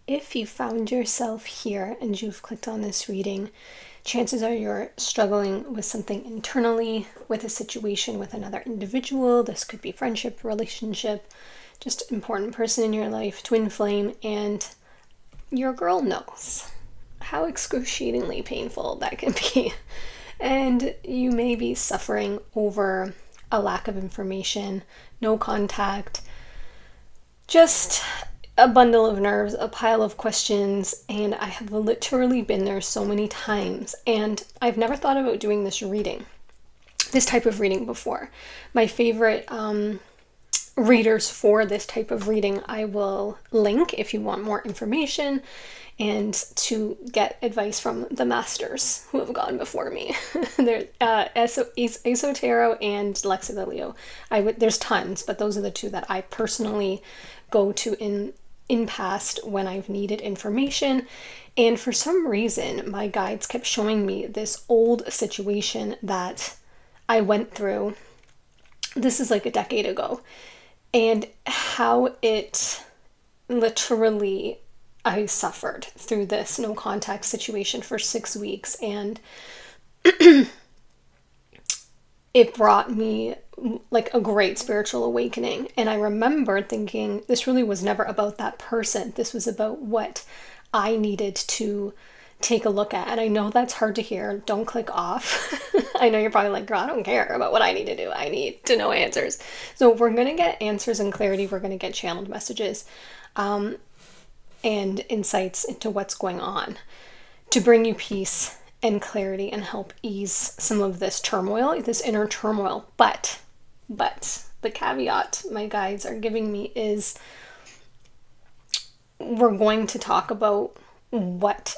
if you found yourself here and you've clicked on this reading, chances are you're struggling with something internally, with a situation with another individual. This could be friendship, relationship, just important person in your life, twin flame, and your girl knows how excruciatingly painful that can be. And you may be suffering over a lack of information, no contact, just a bundle of nerves, a pile of questions, and I have literally been there so many times, and I've never thought about doing this type of reading before. My favorite readers for this type of reading I will link if you want more information and to get advice from the masters who have gone before me. There's Esotero and Lexa the Leo. There's tons, but those are the two that I personally go to in past when I've needed information. And for some reason, my guides kept showing me this old situation that I went through. This is like a decade ago. And how it literally, I suffered through this no contact situation for 6 weeks, and it brought me like a great spiritual awakening. And I remember thinking this really was never about that person. This was about what I needed to take a look at. And I know that's hard to hear. Don't click off. I know you're probably like, girl, I don't care about what I need to do. I need to know answers. So we're going to get answers and clarity. We're going to get channeled messages and insights into what's going on to bring you peace and clarity and help ease some of this turmoil, this inner turmoil. But the caveat my guides are giving me is we're going to talk about what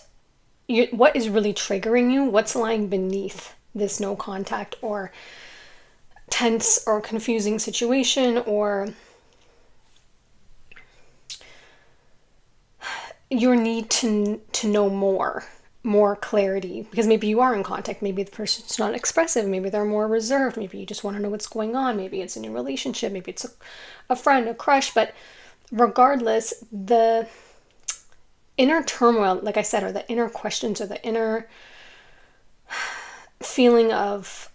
is really triggering you, what's lying beneath this no contact or tense or confusing situation, or your need to know more clarity, because maybe you are in contact, maybe the person's not expressive, maybe they're more reserved, maybe you just want to know what's going on, maybe it's in your relationship, maybe it's a friend, a crush. But regardless, the inner turmoil, like I said, or the inner questions, or the inner feeling of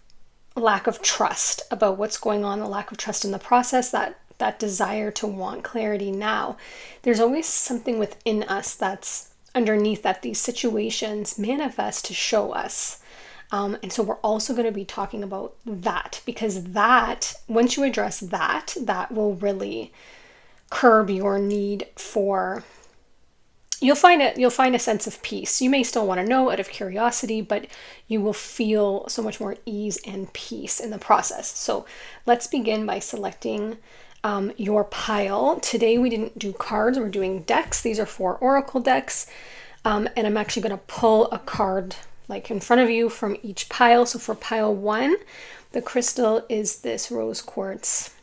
lack of trust about what's going on, the lack of trust in the process, that desire to want clarity now, there's always something within us that's underneath that these situations manifest to show us. And so we're also going to be talking about that, because that, once you address that will really curb your need for, you'll find a sense of peace. You may still want to know out of curiosity, but you will feel so much more ease and peace in the process. So let's begin by selecting your pile. Today we didn't do cards, we're doing decks. These are 4 oracle decks, and I'm actually going to pull a card like in front of you from each pile. So for pile 1, the crystal is this rose quartz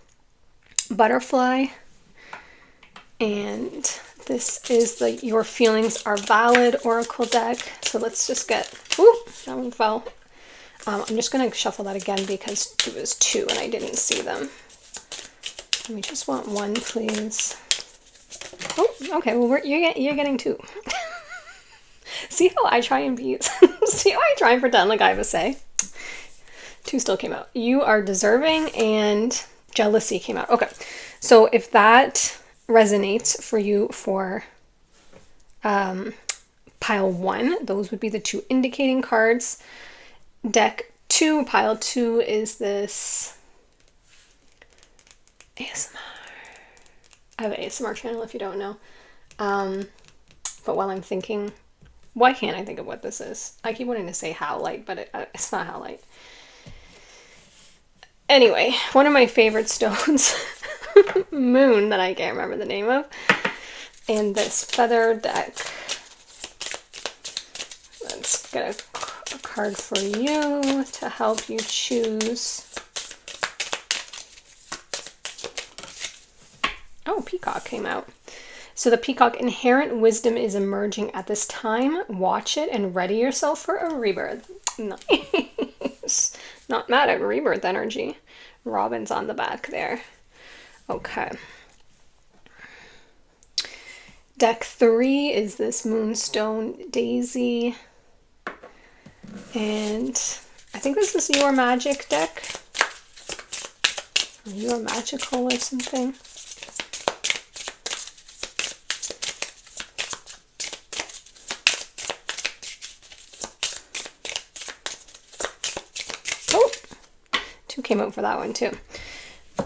butterfly, and this is the Your Feelings Are Valid oracle deck. So let's just get, that one fell. I'm just going to shuffle that again because it was 2 and I didn't see them. We just want 1, please. Oh, okay. Well, you're getting 2. See how I try and be? See how I try and pretend like I have a say? 2 still came out. You are deserving, and jealousy came out. Okay, so if that resonates for you for pile 1, those would be the 2 indicating cards. Deck 2, pile 2 is this ASMR. I have an ASMR channel if you don't know. But while I'm thinking, why can't I think of what this is? I keep wanting to say howlite, but it's not howlite. Anyway, one of my favorite stones, Moon, that I can't remember the name of, and this feather deck. Let's get a card for you to help you choose. Oh, Peacock came out. So the Peacock, inherent wisdom is emerging at this time. Watch it and ready yourself for a rebirth. Nice. Not mad at rebirth energy. Robin's on the back there. Okay. Deck 3 is this Moonstone Daisy. And I think this is Your Magic deck. Or Your Magical or something. Oh, 2 came out for that one too.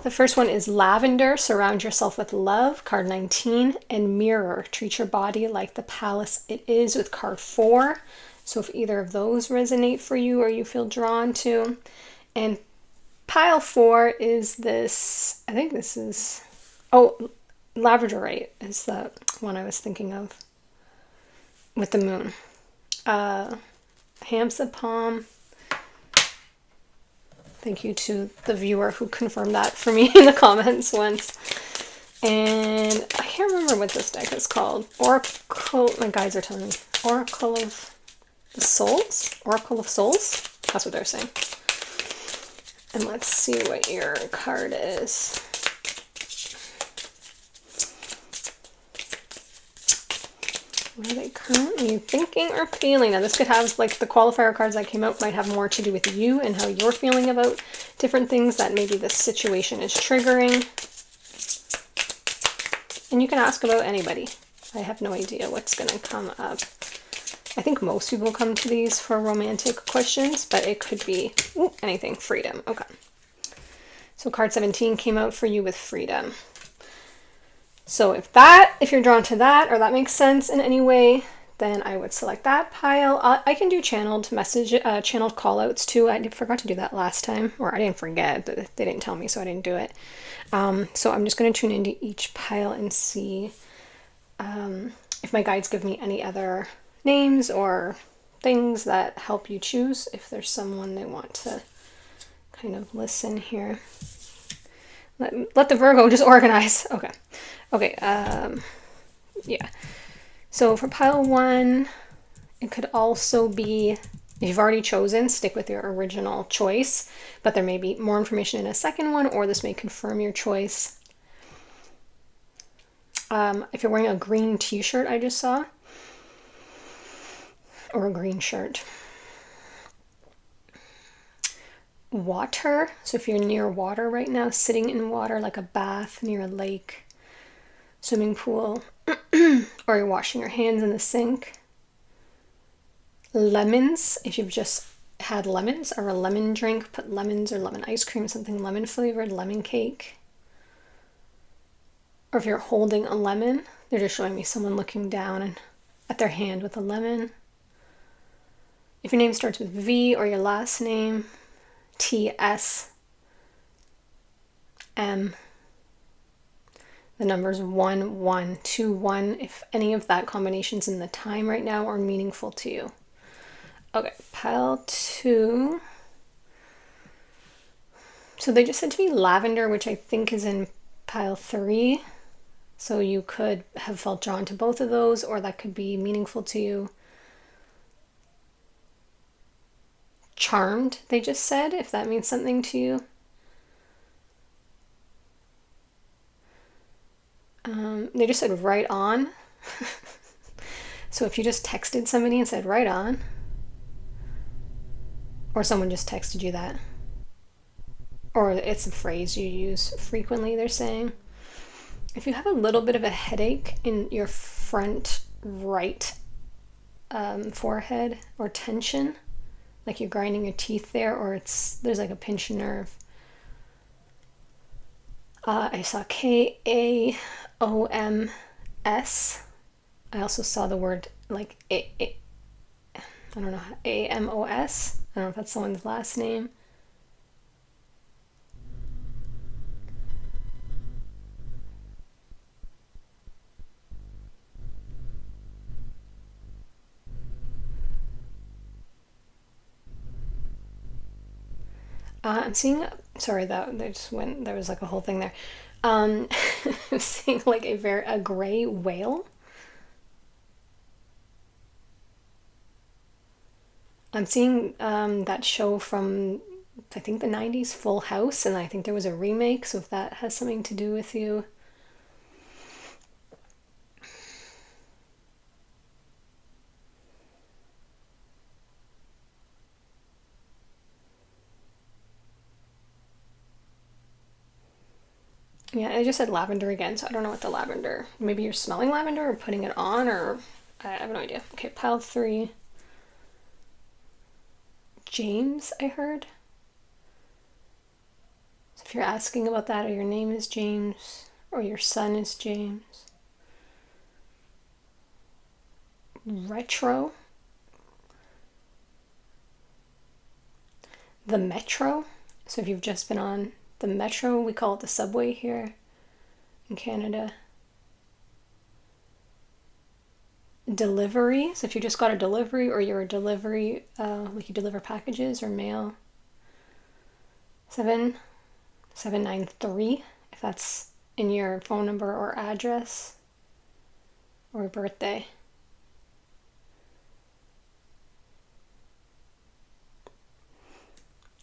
The first one is Lavender, Surround Yourself with Love, card 19, and Mirror, Treat Your Body Like the Palace It Is, with card 4. So if either of those resonate for you or you feel drawn to. And pile 4 is this, I think this is, oh, Labradorite is the one I was thinking of with the moon. Hamsa Palm. Thank you to the viewer who confirmed that for me in the comments once. And I can't remember what this deck is called. Oracle, my guides are telling me. Oracle of the Souls? Oracle of Souls? That's what they're saying. And let's see what your card is. What are they currently thinking or feeling? Now this could have, like the qualifier cards that came out might have more to do with you and how you're feeling about different things that maybe this situation is triggering. And you can ask about anybody. I have no idea what's going to come up. I think most people come to these for romantic questions, but it could be anything. Freedom. Okay. So card 17 came out for you with freedom. So if you're drawn to that, or that makes sense in any way, then I would select that pile. I can do channeled call outs too. I forgot to do that last time, or I didn't forget, but they didn't tell me, so I didn't do it. So I'm just going to tune into each pile and see if my guides give me any other names or things that help you choose, if there's someone they want to kind of listen here. Let the Virgo just organize. Okay, yeah. So for pile 1, it could also be, if you've already chosen, stick with your original choice, but there may be more information in a second one, or this may confirm your choice. If you're wearing a green t-shirt, I just saw, or a green shirt. Water, so if you're near water right now, sitting in water like a bath near a lake, swimming pool, or you're washing your hands in the sink. Lemons, if you've just had lemons or a lemon drink, put lemons or lemon ice cream, something lemon flavored, lemon cake. Or if you're holding a lemon, they're just showing me someone looking down at their hand with a lemon. If your name starts with V or your last name, TSM. The number's 1121. If any of that combination's in the time right now or meaningful to you. Okay, pile 2. So they just said to me lavender, which I think is in pile 3. So you could have felt drawn to both of those, or that could be meaningful to you. Charmed, they just said, if that means something to you. They just said right on. So if you just texted somebody and said right on, or someone just texted you that, or it's a phrase you use frequently, they're saying. If you have a little bit of a headache in your front right forehead, or tension, like you're grinding your teeth there, or there's like a pinched nerve. I saw KAOMS. I also saw the word like I don't know, AMOS. I don't know if that's someone's last name. I'm seeing, sorry, that they just went, there was like a whole thing there. I'm seeing like a gray whale. I'm seeing that show from, I think, the 90s, Full House, and I think there was a remake, so if that has something to do with you. Yeah, I just said lavender again, so I don't know what the lavender. Maybe you're smelling lavender or putting it on, or I have no idea. Okay, pile 3. James, I heard. So if you're asking about that, or your name is James, or your son is James. Retro. The metro. So if you've just been on the metro, we call it the subway here in Canada. Delivery. So if you just got a delivery, or you're a delivery, like you deliver packages or mail. 7793, if that's in your phone number or address, or birthday.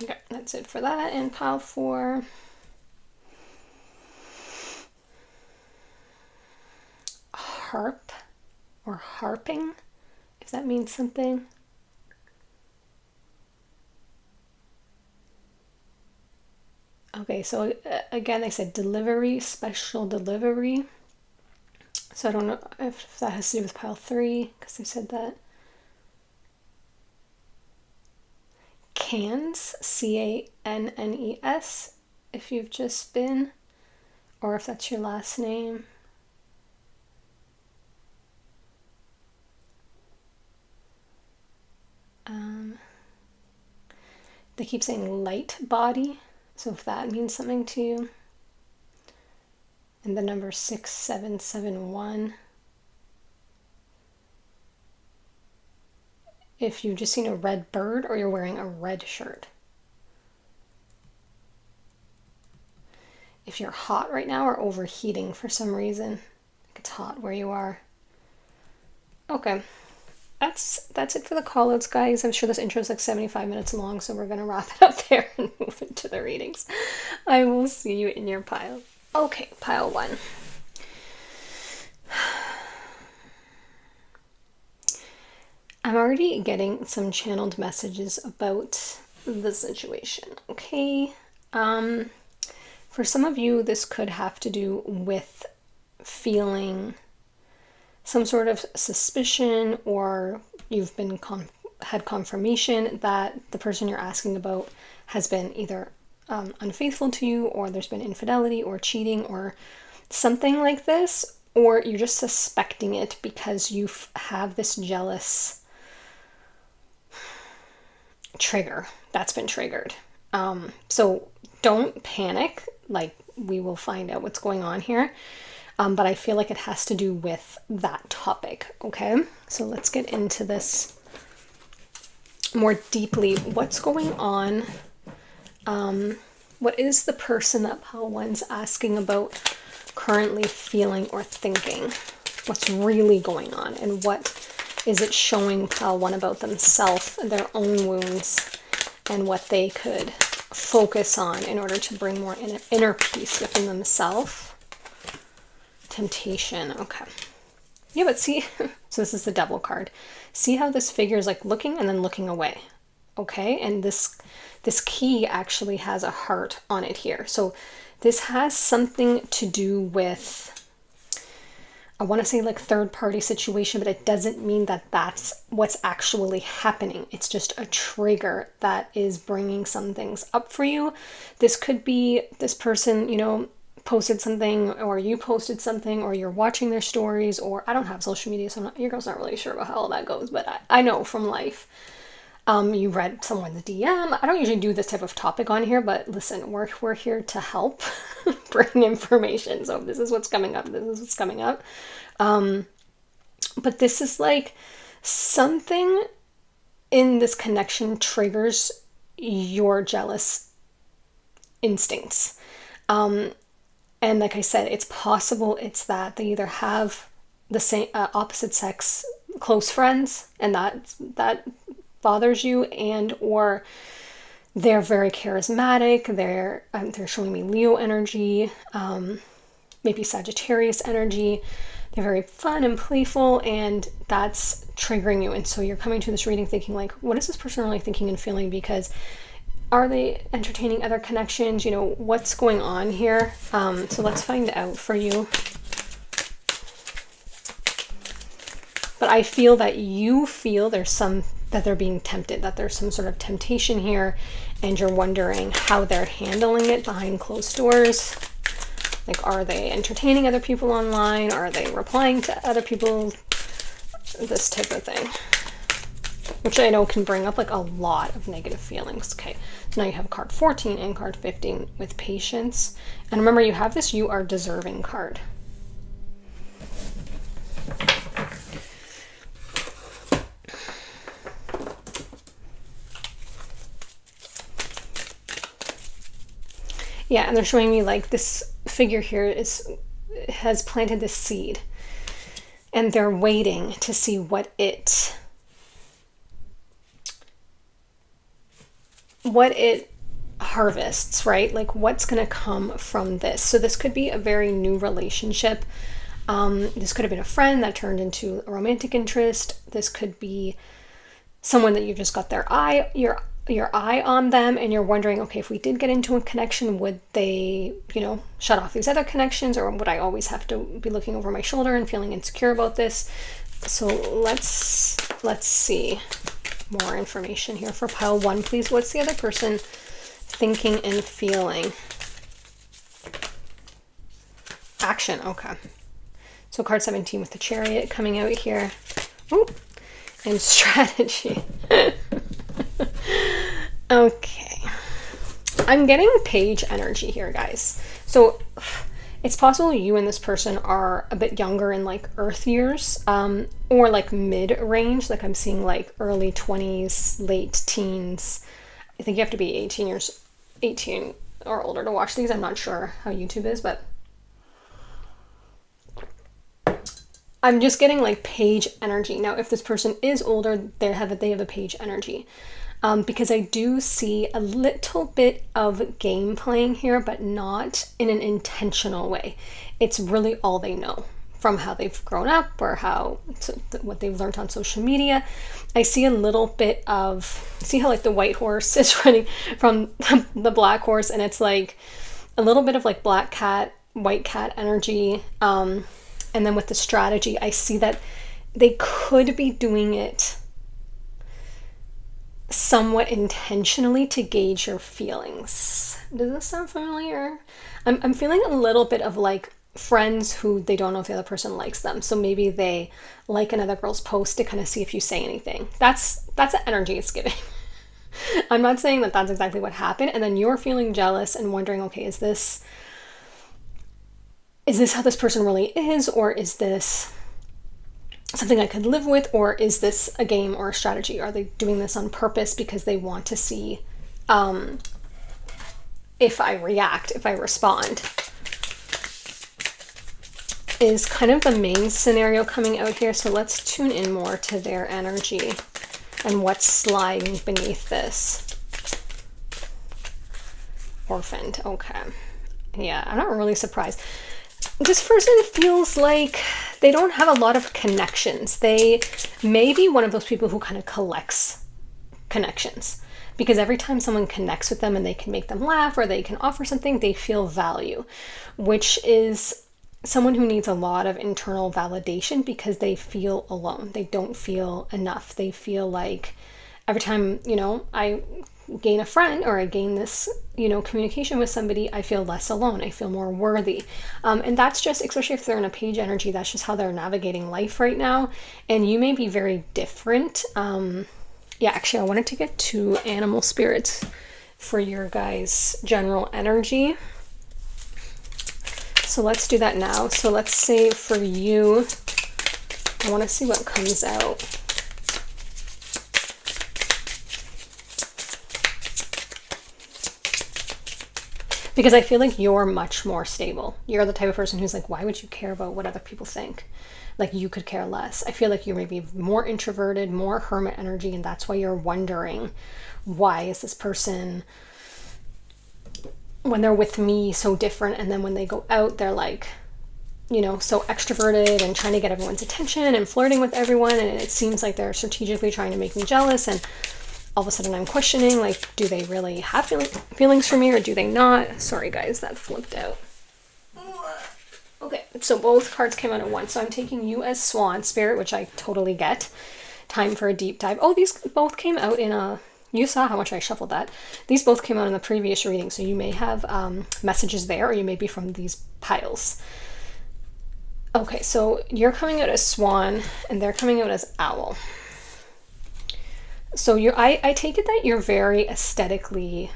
Okay, that's it for that. And pile 4. Harp or harping, if that means something. Okay, so again, they said delivery, special delivery. So I don't know if that has to do with pile 3, because they said that. Cannes, Cannes, if you've just been, or if that's your last name. They keep saying light body, so if that means something to you. And the number 6771. If you've just seen a red bird, or you're wearing a red shirt. If you're hot right now or overheating for some reason. Like it's hot where you are. Okay. That's it for the callouts, guys. I'm sure this intro is like 75 minutes long, so we're gonna wrap it up there and move into the readings. I will see you in your pile. Okay, pile 1. I'm already getting some channeled messages about the situation, okay? For some of you, this could have to do with feeling some sort of suspicion, or you've been had confirmation that the person you're asking about has been either unfaithful to you, or there's been infidelity or cheating or something like this, or you're just suspecting it because you have this jealous trigger that's been triggered. So don't panic, like we will find out what's going on here. But I feel like it has to do with that topic, okay? So let's get into this more deeply. What's going on? What is the person that pile 1's asking about currently feeling or thinking? What's really going on? And what is it showing pile 1 about themselves, their own wounds, and what they could focus on in order to bring more inner peace within themselves? Temptation. Okay. Yeah, but see, so this is the Devil card. See how this figure is like looking and then looking away. Okay, and this key actually has a heart on it here. So this has something to do with, I want to say like third party situation, but it doesn't mean that that's what's actually happening. It's just a trigger that is bringing some things up for you. This could be this person, you know, posted something, or you posted something, or you're watching their stories, or I don't have social media, so your girl's not really sure about how all that goes, but I know from life. You read someone's DM. I don't usually do this type of topic on here, but listen, we're here to help bring information. So this is what's coming up. This is what's coming up. But this is like something in this connection triggers your jealous instincts. And like I said, it's possible it's that they either have the same opposite sex close friends, and that bothers you, and or they're very charismatic. They're showing me Leo energy, maybe Sagittarius energy. They're very fun and playful, and that's triggering you. And so you're coming to this reading thinking like, what is this person really thinking and feeling? Because Are they entertaining other connections? You know, what's going on here? So let's find out for you. But I feel that you feel that they're being tempted, that there's some sort of temptation here, and you're wondering how they're handling it behind closed doors. Like, are they entertaining other people online? Are they replying to other people? This type of thing, which I know can bring up like a lot of negative feelings. Okay, so now you have card 14 and card 15 with patience. And remember, you have this you are deserving card. Yeah, and they're showing me like this figure here has planted this seed, and they're waiting to see what it harvests, right? Like what's going to come from this. So this could be a very new relationship. This could have been a friend that turned into a romantic interest. This could be someone that you just got your eye on them, and you're wondering, okay, if we did get into a connection, would they, you know, shut off these other connections, or would I always have to be looking over my shoulder and feeling insecure about this? So let's see more information here for pile 1, please. What's the other person thinking and feeling? Action. Okay. So card 17 with the Chariot coming out here. Ooh. And strategy. Okay. I'm getting page energy here, guys. So it's possible you and this person are a bit younger in like earth years, or like mid-range. Like I'm seeing like early 20s, late teens. I think you have to be 18 or older to watch these. I'm not sure how YouTube is, but I'm just getting like page energy. Now, if this person is older, they have a page energy. Because I do see a little bit of game playing here, but not in an intentional way. It's really all they know from how they've grown up or what they've learned on social media. I see a little bit of, see how like the white horse is running from the black horse, and it's like a little bit of like black cat, white cat energy. And then with the strategy, I see that they could be doing it somewhat intentionally to gauge your feelings. Does this sound familiar? I'm feeling a little bit of like friends who they don't know if the other person likes them. So maybe they like another girl's post to kind of see if you say anything. That's the energy it's giving. I'm not saying that that's exactly what happened. And then you're feeling jealous and wondering, okay, is this how this person really is? Or is this something I could live with? Or is this a game or a strategy? Are they doing this on purpose because they want to see if I react, if I respond? Is kind of the main scenario coming out here. So let's tune in more to their energy and what's sliding beneath this. Orphaned. Okay. Yeah, I'm not really surprised. This person feels like they don't have a lot of connections. They may be one of those people who kind of collects connections, because every time someone connects with them and they can make them laugh or they can offer something, they feel value, which is someone who needs a lot of internal validation because they feel alone. They don't feel enough. They feel like every time, I gain a friend or I gain this, communication with somebody, I feel less alone. I feel more worthy. And that's just, especially if they're in a page energy, that's just how they're navigating life right now. And you may be very different. Actually, I wanted to get 2 animal spirits for your guys' general energy. So let's do that now. So let's say for you, I want to see what comes out. Because I feel like you're much more stable. You're the type of person who's like, why would you care about what other people think? Like, you could care less. I feel like you're maybe more introverted, more hermit energy, and that's why you're wondering, why is this person, when they're with me, so different, and then when they go out, they're like, so extroverted and trying to get everyone's attention and flirting with everyone, and it seems like they're strategically trying to make me jealous. And all of a sudden I'm questioning, like, do they really have feelings for me or do they not? Sorry guys, that flipped out. Okay, so both cards came out at once. So I'm taking you as Swan Spirit, which I totally get. Time for a deep dive. Oh, these both came out in a... You saw how much I shuffled that. These both came out in the previous reading, so you may have messages there, or you may be from these piles. Okay, so you're coming out as Swan, and they're coming out as Owl. So I take it that you're very aesthetically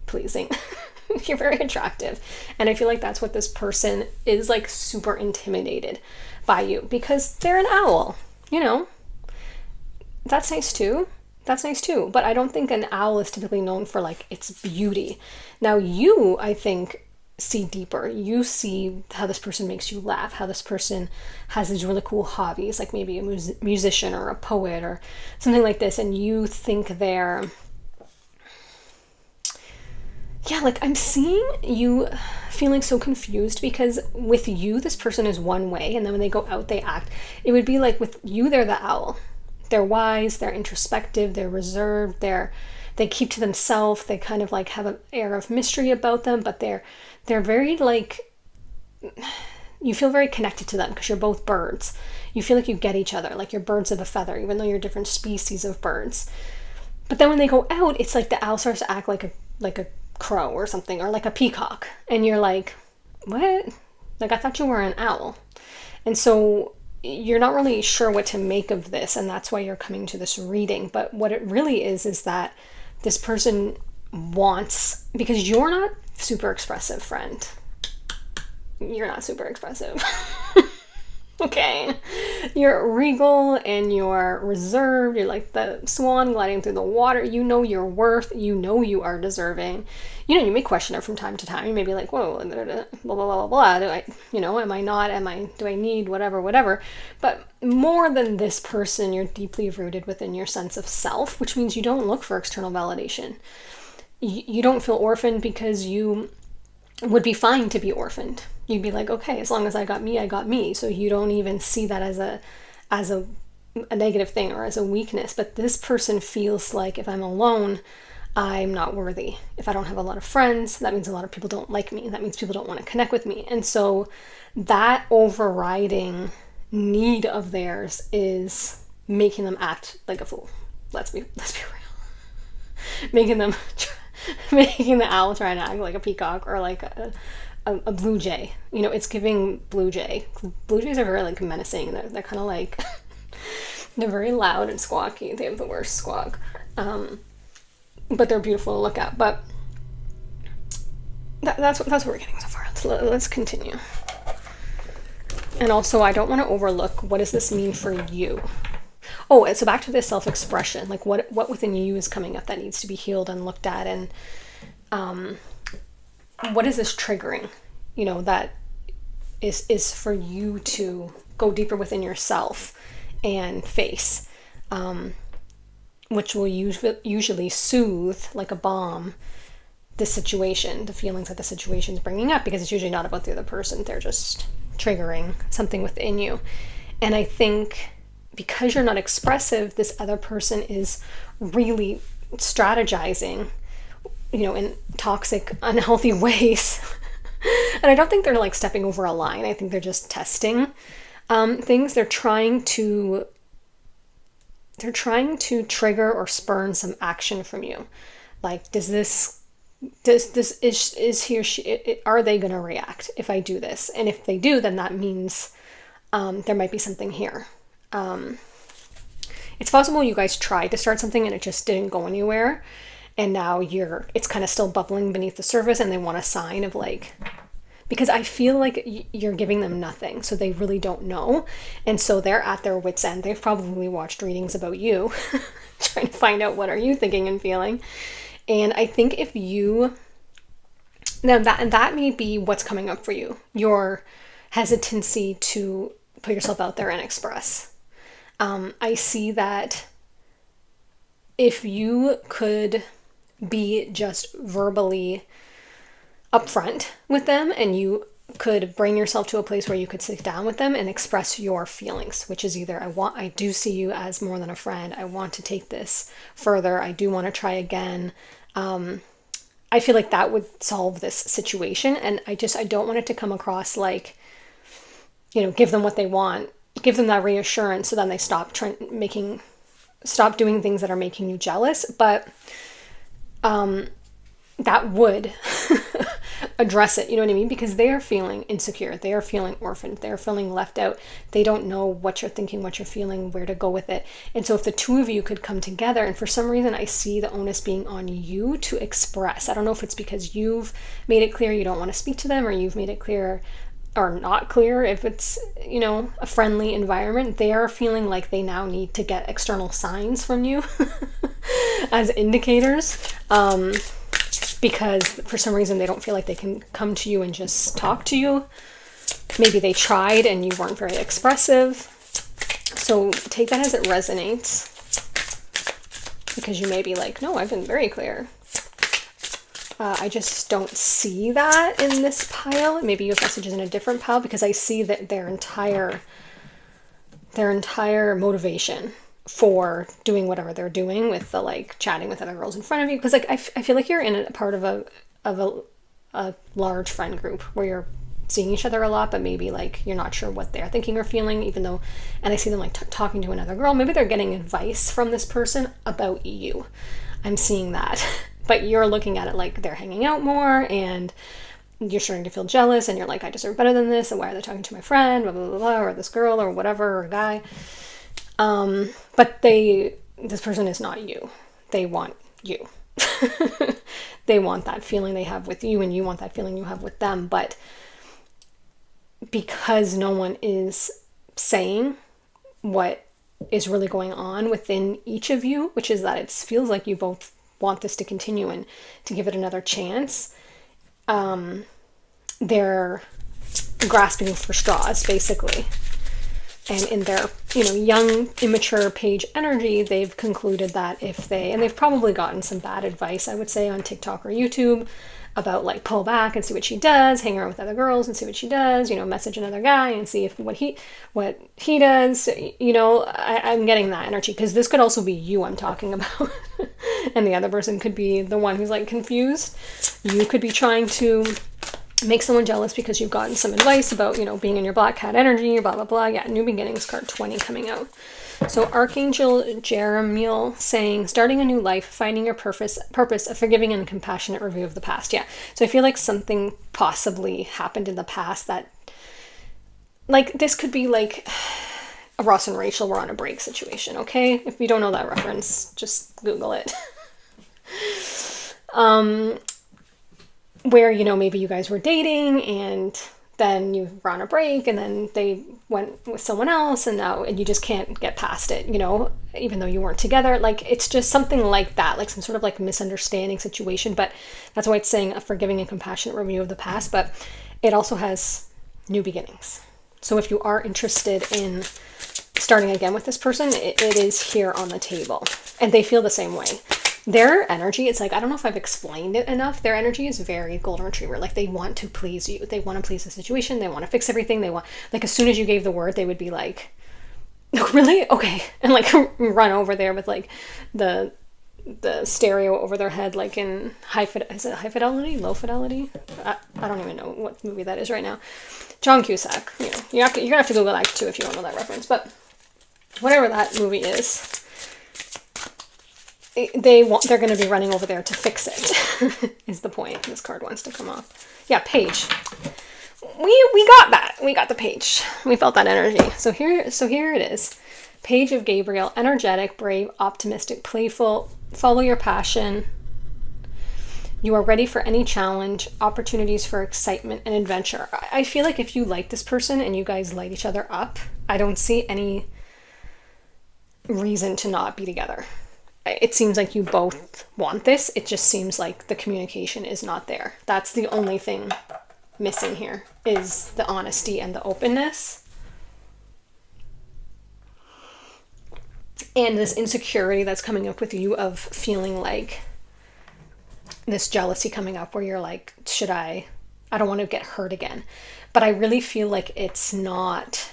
pleasing. You're very attractive. And I feel like that's what this person is, like, super intimidated by you because they're an owl, you know? That's nice too. That's nice too. But I don't think an owl is typically known for, like, its beauty. Now you, I think, see deeper. You see how this person makes you laugh, how this person has these really cool hobbies, like maybe a musician or a poet or something like this. And you think they're... Yeah, like I'm seeing you feeling so confused because with you, this person is one way, and then when they go out, they act. It would be like with you, they're the owl. They're wise, they're introspective, they're reserved, they keep to themselves, they kind of like have an air of mystery about them, but they're very like, you feel very connected to them because you're both birds. You feel like you get each other, like you're birds of a feather, even though you're different species of birds. But then when they go out, it's like the owl starts to act like a crow or something, or like a peacock, and you're like, what? Like, I thought you were an owl. And so you're not really sure what to make of this, and that's why you're coming to this reading. But what it really is that this person wants, because you're not super expressive, friend. You're not super expressive. Okay, you're regal and you're reserved. You're like the swan gliding through the water. You know your worth. You know you are deserving. You know, you may question it from time to time. You may be like, whoa, blah, blah, blah, blah, blah. Do I, am I not? Do I need whatever? But more than this person, you're deeply rooted within your sense of self, which means you don't look for external validation. You don't feel orphaned because you would be fine to be orphaned. You'd be like, okay, as long as I got me, I got me. So you don't even see that as a negative thing or as a weakness. But this person feels like if I'm alone, I'm not worthy. If I don't have a lot of friends, that means a lot of people don't like me. That means people don't want to connect with me. And so that overriding need of theirs is making them act like a fool. Let's be real. Making the owl try and act like a peacock or like a blue jay. It's giving blue jay. Blue jays are very like menacing. They're kind of like they're very loud and squawky. They have the worst squawk, but they're beautiful to look at. But that's what we're getting so far. Let's continue. And also, I don't want to overlook, what does this mean for you? Oh, so back to this self-expression, like what within you is coming up that needs to be healed and looked at, and what is this triggering, that is for you to go deeper within yourself and face, which will usually soothe, like a balm, the situation, the feelings that the situation is bringing up, because it's usually not about the other person. They're just triggering something within you. And I think because you're not expressive, this other person is really strategizing, in toxic, unhealthy ways. And I don't think they're like stepping over a line. I think they're just testing things. They're trying to trigger or spurn some action from you. Like, is he or she, are they going to react if I do this? And if they do, then that means there might be something here. It's possible you guys tried to start something and it just didn't go anywhere, and now it's kind of still bubbling beneath the surface, and they want a sign of like, because I feel like you're giving them nothing, so they really don't know, and so they're at their wits' end. They've probably watched readings about you trying to find out what are you thinking and feeling. And I think if you, now that may be what's coming up for you, your hesitancy to put yourself out there and express. I see that if you could be just verbally upfront with them, and you could bring yourself to a place where you could sit down with them and express your feelings, which is either I do see you as more than a friend. I want to take this further. I do want to try again. I feel like that would solve this situation. And I don't want it to come across like, give them what they want, give them that reassurance, so then they stop doing things that are making you jealous. But that would address it, you know what I mean? Because they are feeling insecure, they are feeling orphaned, they're feeling left out. They don't know what you're thinking, what you're feeling, where to go with it. And so if the two of you could come together, and for some reason I see the onus being on you to express. I don't know if it's because you've made it clear you don't want to speak to them, or you've made it clear or not clear if it's, a friendly environment. They are feeling like they now need to get external signs from you as indicators. Because for some reason they don't feel like they can come to you and just talk to you. Maybe they tried and you weren't very expressive. So take that as it resonates, because you may be like, no, I've been very clear. I just don't see that in this pile. Maybe you have messages in a different pile, because I see that their entire motivation for doing whatever they're doing with the chatting with other girls in front of you, because I feel like you're in a part of a large friend group where you're seeing each other a lot, but maybe you're not sure what they're thinking or feeling, even though, and I see them talking to another girl. Maybe they're getting advice from this person about you. I'm seeing that. But you're looking at it like they're hanging out more, and you're starting to feel jealous, and you're like, I deserve better than this, and why are they talking to my friend, blah, blah, blah, blah, or this girl, or whatever, or a guy. But this person is not you. They want you. They want that feeling they have with you, and you want that feeling you have with them. But because no one is saying what is really going on within each of you, which is that it feels like you both want this to continue and to give it another chance, they're grasping for straws, basically. And in their, young, immature page energy, they've concluded that and they've probably gotten some bad advice, I would say, on TikTok or YouTube about pull back and see what she does, hang around with other girls and see what she does, message another guy and see what he does. I'm getting that energy, because this could also be you I'm talking about. And the other person could be the one who's confused. You could be trying to make someone jealous because you've gotten some advice about, being in your black cat energy, blah, blah, blah. Yeah, New Beginnings, card 20 coming out. So Archangel Jeremiel saying, starting a new life, finding your purpose, a forgiving and compassionate review of the past. Yeah. So I feel like something possibly happened in the past that, this could be a Ross and Rachel were on a break situation, okay? If you don't know that reference, just Google it. Where, maybe you guys were dating and then you were on a break and then they went with someone else and you just can't get past it, even though you weren't together. It's just something like that, some sort of misunderstanding situation. But that's why it's saying a forgiving and compassionate review of the past, but it also has new beginnings. So if you are interested in starting again with this person, it is here on the table, and they feel the same way. Their energy, it's I don't know if I've explained it enough. Their energy is very golden retriever. They want to please you. They want to please the situation. They want to fix everything. They want, as soon as you gave the word, they would be like, oh, really? Okay. And run over there with the stereo over their head, in is it high fidelity, low fidelity? I don't even know what movie that is right now. John Cusack. You're gonna have to Google that too if you don't know that reference. But whatever that movie is, they're going to be running over there to fix it. Is the point. This card wants to come off. Yeah, page. We got that. We got the page. We felt that energy. So here it is. Page of Gabriel. Energetic, brave, optimistic, playful. Follow your passion. You are ready for any challenge, opportunities for excitement and adventure. I feel like if you like this person and you guys light each other up, I don't see any reason to not be together. It seems like you both want this. It just seems like the communication is not there. That's the only thing missing here, is the honesty and the openness. And this insecurity that's coming up with you of feeling this jealousy coming up where you're should I I don't want to get hurt again. But I really feel like it's not,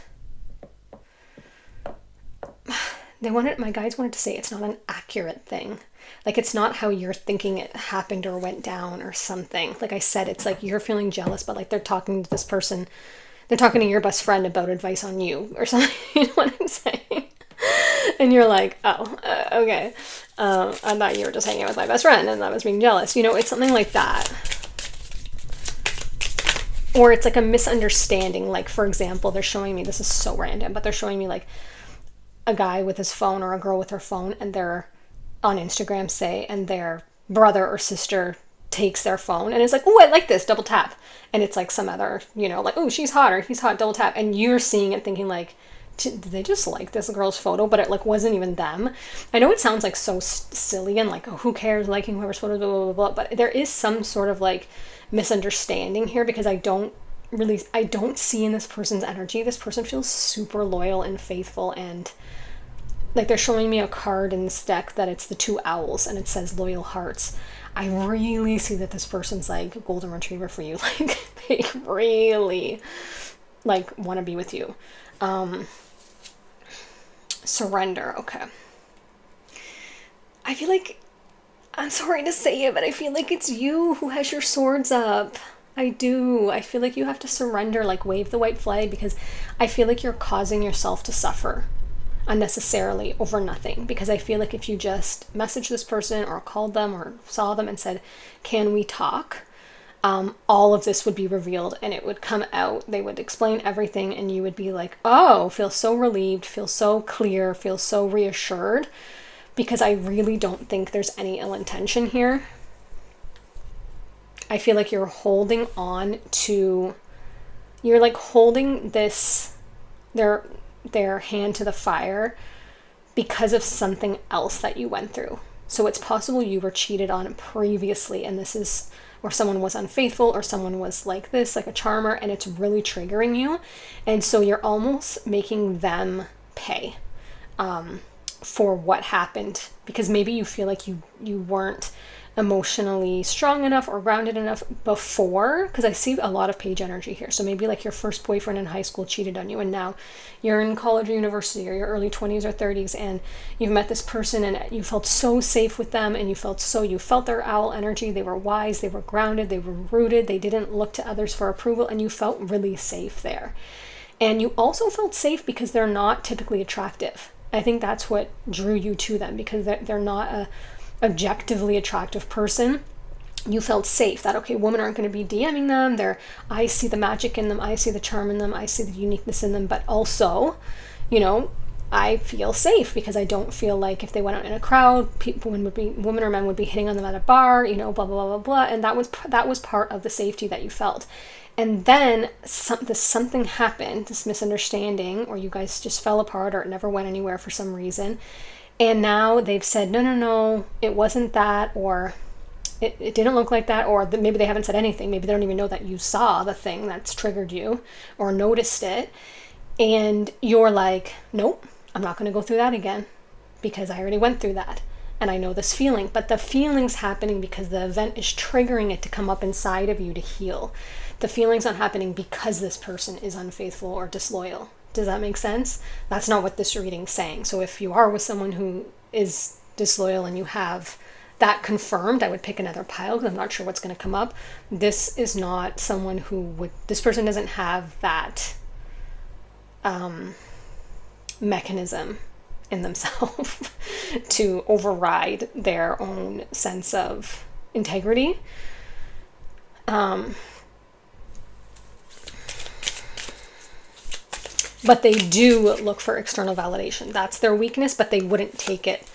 my guides wanted to say it's not an accurate thing. Like, it's not how you're thinking it happened or went down or something. Like I said, it's like you're feeling jealous, but like they're talking to this person, they're talking to your best friend about advice on you or something. You know what I'm saying? And you're like, oh, okay. I thought you were just hanging out with my best friend and I was being jealous. You know, it's something like that. Or it's like a misunderstanding. Like, for example, they're showing me, this is so random, but they're showing me like a guy with his phone or a girl with her phone, and they're on Instagram, say, and their brother or sister takes their phone and it's like, oh, I like this, double tap. And it's like some other, you know, like, oh, she's hot or he's hot, double tap. And you're seeing it thinking like, did they just like this girl's photo? But it like wasn't even them. I know it sounds like so silly and like, oh, who cares, liking whoever's photos, blah, blah, blah, blah. But there is some sort of like misunderstanding here, because I don't see in this person's energy. This person feels super loyal and faithful, and like they're showing me a card in this deck that it's the 2 owls and it says loyal hearts. I really see that this person's like a golden retriever for you. Like, they really like want to be with you. Surrender. Okay. I feel like, I'm sorry to say it, but I feel like it's you who has your swords up. I do. I feel like you have to surrender, like wave the white flag, because I feel like you're causing yourself to suffer unnecessarily over nothing. Because I feel like if you just messaged this person or called them or saw them and said, can we talk? All of this would be revealed and it would come out. They would explain everything and you would be like, oh, feel so relieved, feel so clear, feel so reassured. Because I really don't think there's any ill intention here. I feel like you're holding on to, you're like holding this, their hand to the fire because of something else that you went through. So it's possible you were cheated on previously, and this is, or someone was unfaithful, or someone was like this, like a charmer, and it's really triggering you. And so you're almost making them pay for what happened, because maybe you feel like you weren't emotionally strong enough or grounded enough before, because I see a lot of page energy here. So maybe like your first boyfriend in high school cheated on you, and now you're in college or university or your early 20s or 30s, and you've met this person and you felt so safe with them, and you felt their owl energy. They were wise, they were grounded, they were rooted, they didn't look to others for approval, and you felt really safe there. And you also felt safe because they're not typically attractive. I think that's what drew you to them, because they're not a objectively attractive person. You felt safe that, okay, women aren't going to be DMing them. I see the magic in them. I see the charm in them. I see the uniqueness in them. But also, you know, I feel safe because I don't feel like if they went out in a crowd, women or men would be hitting on them at a bar, you know, blah, blah, blah, blah, blah. And that was part of the safety that you felt. And then something happened, this misunderstanding, or you guys just fell apart, or it never went anywhere for some reason. And now they've said, no, it wasn't that, or it didn't look like that, or maybe they haven't said anything. Maybe they don't even know that you saw the thing that's triggered you or noticed it. And you're like, nope, I'm not going to go through that again because I already went through that. And I know this feeling. But the feeling's happening because the event is triggering it to come up inside of you to heal. The feeling's not happening because this person is unfaithful or disloyal. Does that make sense? That's not what this reading's saying. So if you are with someone who is disloyal and you have that confirmed, I would pick another pile because I'm not sure what's going to come up. This is not someone this person doesn't have that mechanism in themselves to override their own sense of integrity. But they do look for external validation. That's their weakness, but they wouldn't take it,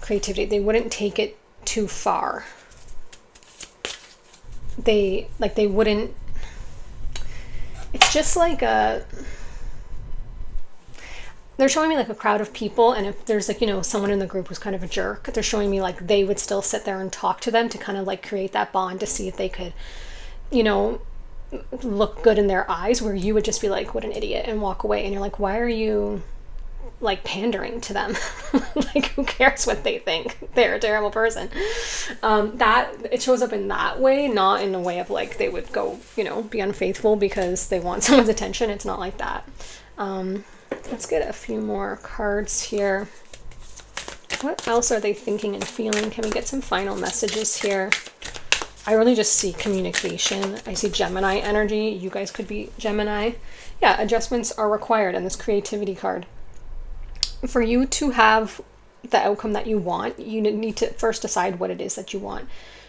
creativity, they wouldn't take it too far. They wouldn't, it's just like they're showing me like a crowd of people, and if there's like, you know, someone in the group who's kind of a jerk, they're showing me like they would still sit there and talk to them to kind of like create that bond to see if they could, you know, look good in their eyes, where you would just be like, what an idiot, and walk away. And you're like, why are you like pandering to them. Like, who cares what they think? They're a terrible person. That it shows up in that way, not in a way of like they would go, be unfaithful because they want someone's attention. It's not like that. Let's get a few more cards here. What else are they thinking and feeling? Can we get some final messages here? I really just see communication. I see Gemini energy. You guys could be Gemini. Yeah, adjustments are required in this creativity card. For you to have the outcome that you want, you need to first decide what it is that you want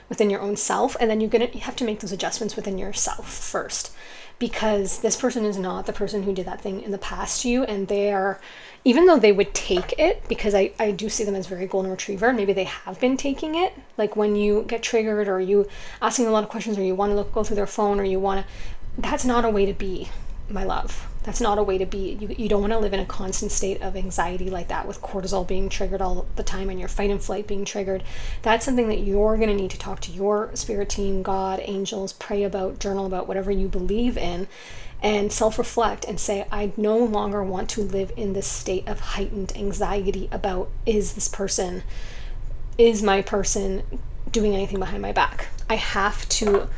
within your own self, and then you have to make those adjustments within yourself first, because this person is not the person who did that thing in the past to you, and they are, even though they would take it, because I do see them as very golden retriever, maybe they have been taking it, like when you get triggered or you asking a lot of questions or you want to go through their phone or you want to, that's not a way to be, my love. That's not a way to be. You don't want to live in a constant state of anxiety like that, with cortisol being triggered all the time and your fight and flight being triggered. That's something that you're going to need to talk to your spirit team, God, angels, pray about, journal about, whatever you believe in, and self-reflect and say, I no longer want to live in this state of heightened anxiety about, is my person doing anything behind my back? I have to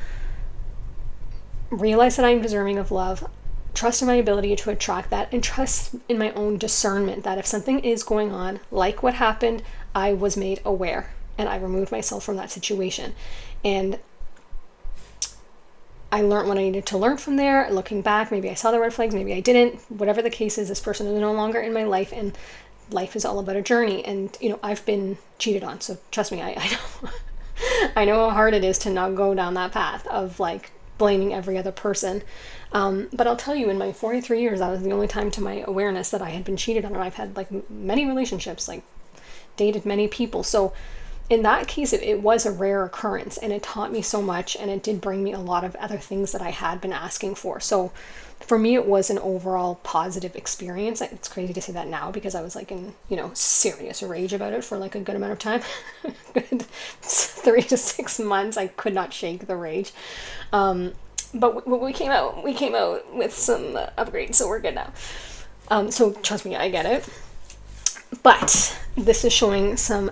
realize that I'm deserving of love, trust in my ability to attract that, and trust in my own discernment that if something is going on, like what happened, I was made aware and I removed myself from that situation. And I learned what I needed to learn from there. Looking back, maybe I saw the red flags, maybe I didn't. Whatever the case is, this person is no longer in my life, and life is all about a journey. And, I've been cheated on. So trust me, I know, I know how hard it is to not go down that path of like blaming every other person. But I'll tell you, in my 43 years, that was the only time to my awareness that I had been cheated on. And I've had like many relationships, like dated many people. So in that case, it was a rare occurrence, and it taught me so much, and it did bring me a lot of other things that I had been asking for. So for me, it was an overall positive experience. It's crazy to say that now because I was like in, serious rage about it for like a good amount of time. Good 3 to 6 months. I could not shake the rage. But we came out with some upgrades, so we're good now. So trust me, I get it. But this is showing some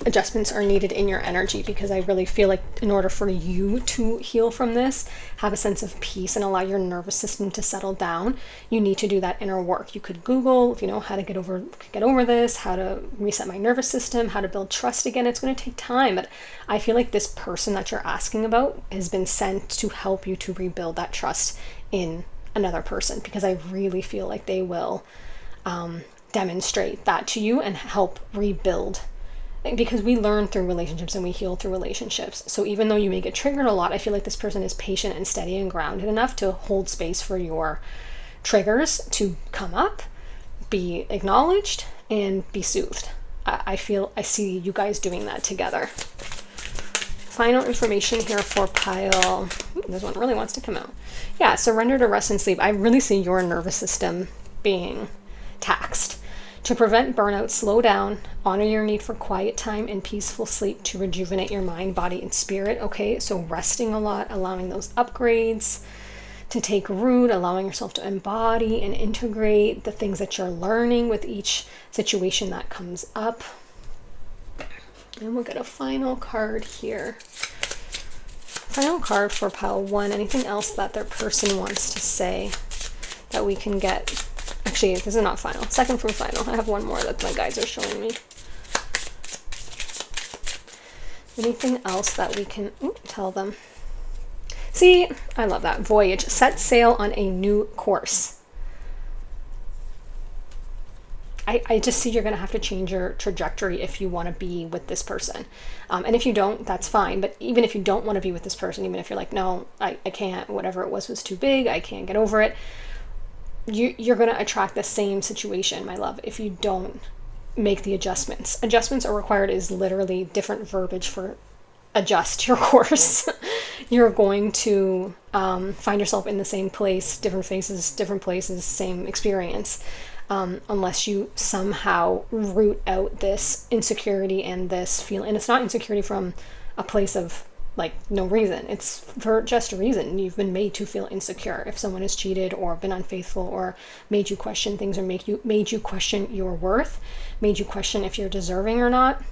adjustments are needed in your energy, because I really feel like in order for you to heal from this, have a sense of peace and allow your nervous system to settle down, you need to do that inner work. You could Google, how to get over this, how to reset my nervous system, how to build trust again. It's going to take time, but I feel like this person that you're asking about has been sent to help you to rebuild that trust in another person, because I really feel like they will demonstrate that to you and help rebuild, because we learn through relationships and we heal through relationships. So even though you may get triggered a lot, I feel like this person is patient and steady and grounded enough to hold space for your triggers to come up, be acknowledged, and be soothed. I see you guys doing that together. Final information here for pile. This one really wants to come out. Yeah, surrender to rest and sleep. I really see your nervous system being taxed. To prevent burnout, slow down, honor your need for quiet time and peaceful sleep to rejuvenate your mind, body, and spirit. Okay, so resting a lot, allowing those upgrades to take root, allowing yourself to embody and integrate the things that you're learning with each situation that comes up. And we'll get a final card here. Final card for pile 1. Anything else that their person wants to say that we can get? Actually, this is not final. Second from final. I have one more that my guides are showing me. Anything else that we can tell them? See, I love that. Voyage. Set sail on a new course. I just see you're going to have to change your trajectory if you want to be with this person. And if you don't, that's fine. But even if you don't want to be with this person, even if you're like, no, I can't, whatever it was too big, I can't get over it, you're going to attract the same situation, my love, if you don't make the adjustments. Adjustments are required is literally different verbiage for adjust your course. You're going to find yourself in the same place, different faces, different places, same experience, unless you somehow root out this insecurity and this feeling. And it's not insecurity from a place of like no reason. It's for just a reason. You've been made to feel insecure. If someone has cheated or been unfaithful or made you question things or made you question your worth, made you question if you're deserving or not,